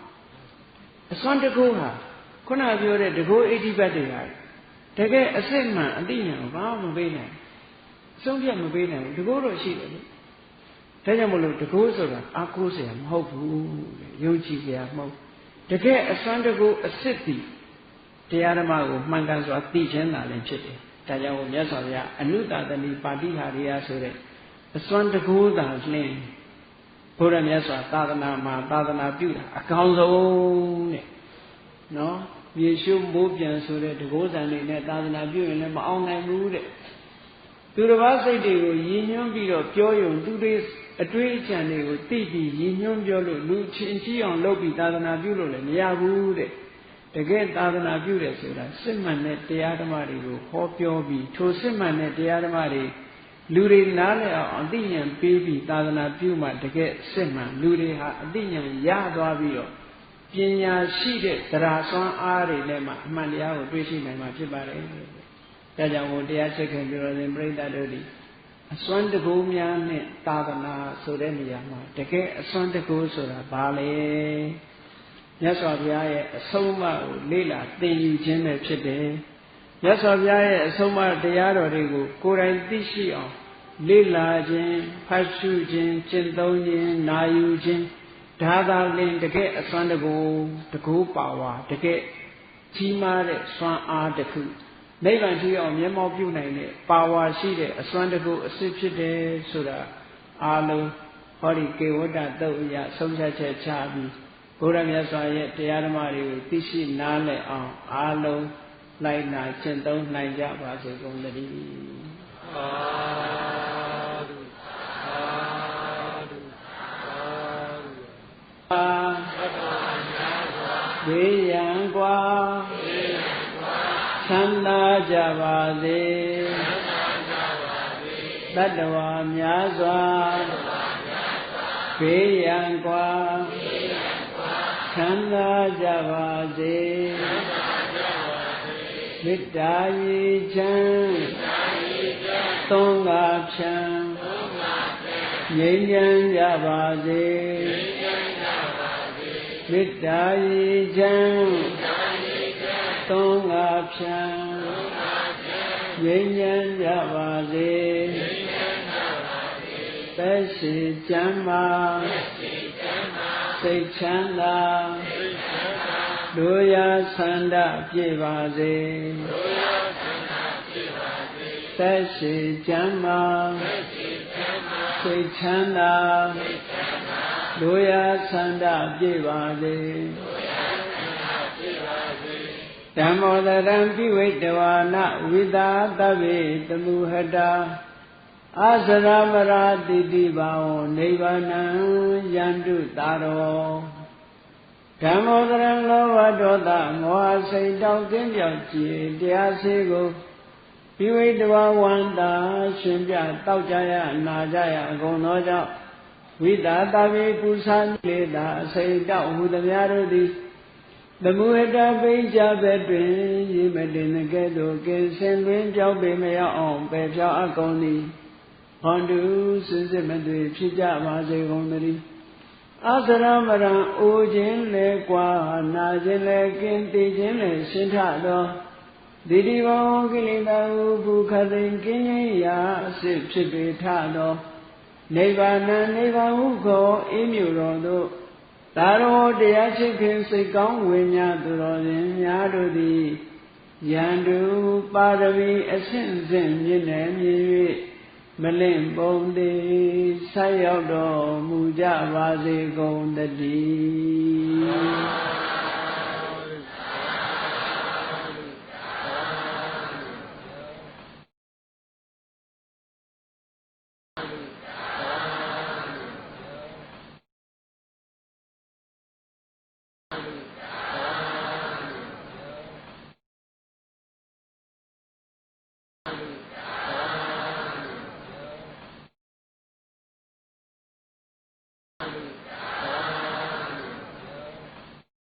A son of Goha, Kona Violet, the go 80 better. Take a same man, a dinner, Bama Bena. So young Bena, the go to she. Tejamolo, the goes of Akusiam, Hopu, Yoji, Mo. The get a son to go a city. The Adamago, Mangas of teaching and chitty. Tajamu Yasavia, a new that the party had Yasure. A son to go down's name. Puram Yasa, Tadana Buda, a council. No, we should move so that the goes and in that Tadana Buda and them all night rooted. To the Vasa day, Yin Bido, Pyo, 2 days. A tree channel with Titi, Yin Yolo, Luchinchi on Lopi, Tadana Bulo, and Yabu. The get Tadana Buda said, Simmanet the Adamari, Hopiobi, to Simmanet the Adamari, Luri Nale on Dinian baby, Tadana Puma, the get Simman, Luri Dinian Yadwabio, Pinya sheeted, Tarasan Ari, Lema, Mandia, British, and Machibare. Tajamu, the second girl, and bring that early. A swan the Gomia Tadana Sudemiama, the gate a swan the Gosura, Bale. Yes, of Yaya, a Soma, Lila, then you generate today. Yes, of Yaya, a Soma, the Yaro, Koran Tishio, Lila Jin, Pasu Jin, Chindonian, Nayu Jin, Dada Lin, the gate a swan the go power, the gate Chima, swan are the food. Never see on Yamo Pune, Power Shide, a Swandago, a Sipchide, Sura, Alu, Hori Kewoda, Doya, Soja Chabi, Puram Yasaya, the Adamari, Tishi Nale on Alu, Laina, Chendon, Naija, Basi, Guyangua. Sanda Javade Tadwa Myazwa Priyangwa Sanda Javade Vidayi Chan Tonga Chan Nyenyan Javade Vidayi Chan Tonga Chan, Yin Yavade, Besi Jama, Sechanda, Loya Sanda Pivade, Besi Jama, Sechanda, Loya Sanda Pivade. Damodaram Pivetavana Vida Tavi Tamuhada Asaramara Didibao Nivana Yandu Taro Damodaram Lovadoda Moa Saitao Kinjachi Diasego Pivetava Wanda Shimpya Taujaya Najaya Gonoja Vida Tavi Pusan Leda Saitao Hudamyarudi The Muheda Beja Bedrin, Yimedin the Ghetto, Gilsen, Joby Maya on Beja Agoni, Hondu, Sinzimedu, Chija Mazegondri, Asaramara, Ujin, Lequa, Najin, Lekin, Tijin, Sintado, Didivo, Gilina, Bukadin, Kinya, Sip Chipitado, Nevana, Neva Ugo, Imurodo. Taro de Achikin Sikong Winya Durodin Yadudi Yandu Padavi Ascension Yinem Melim Bondi Sayodo Muja Vazi Gondadi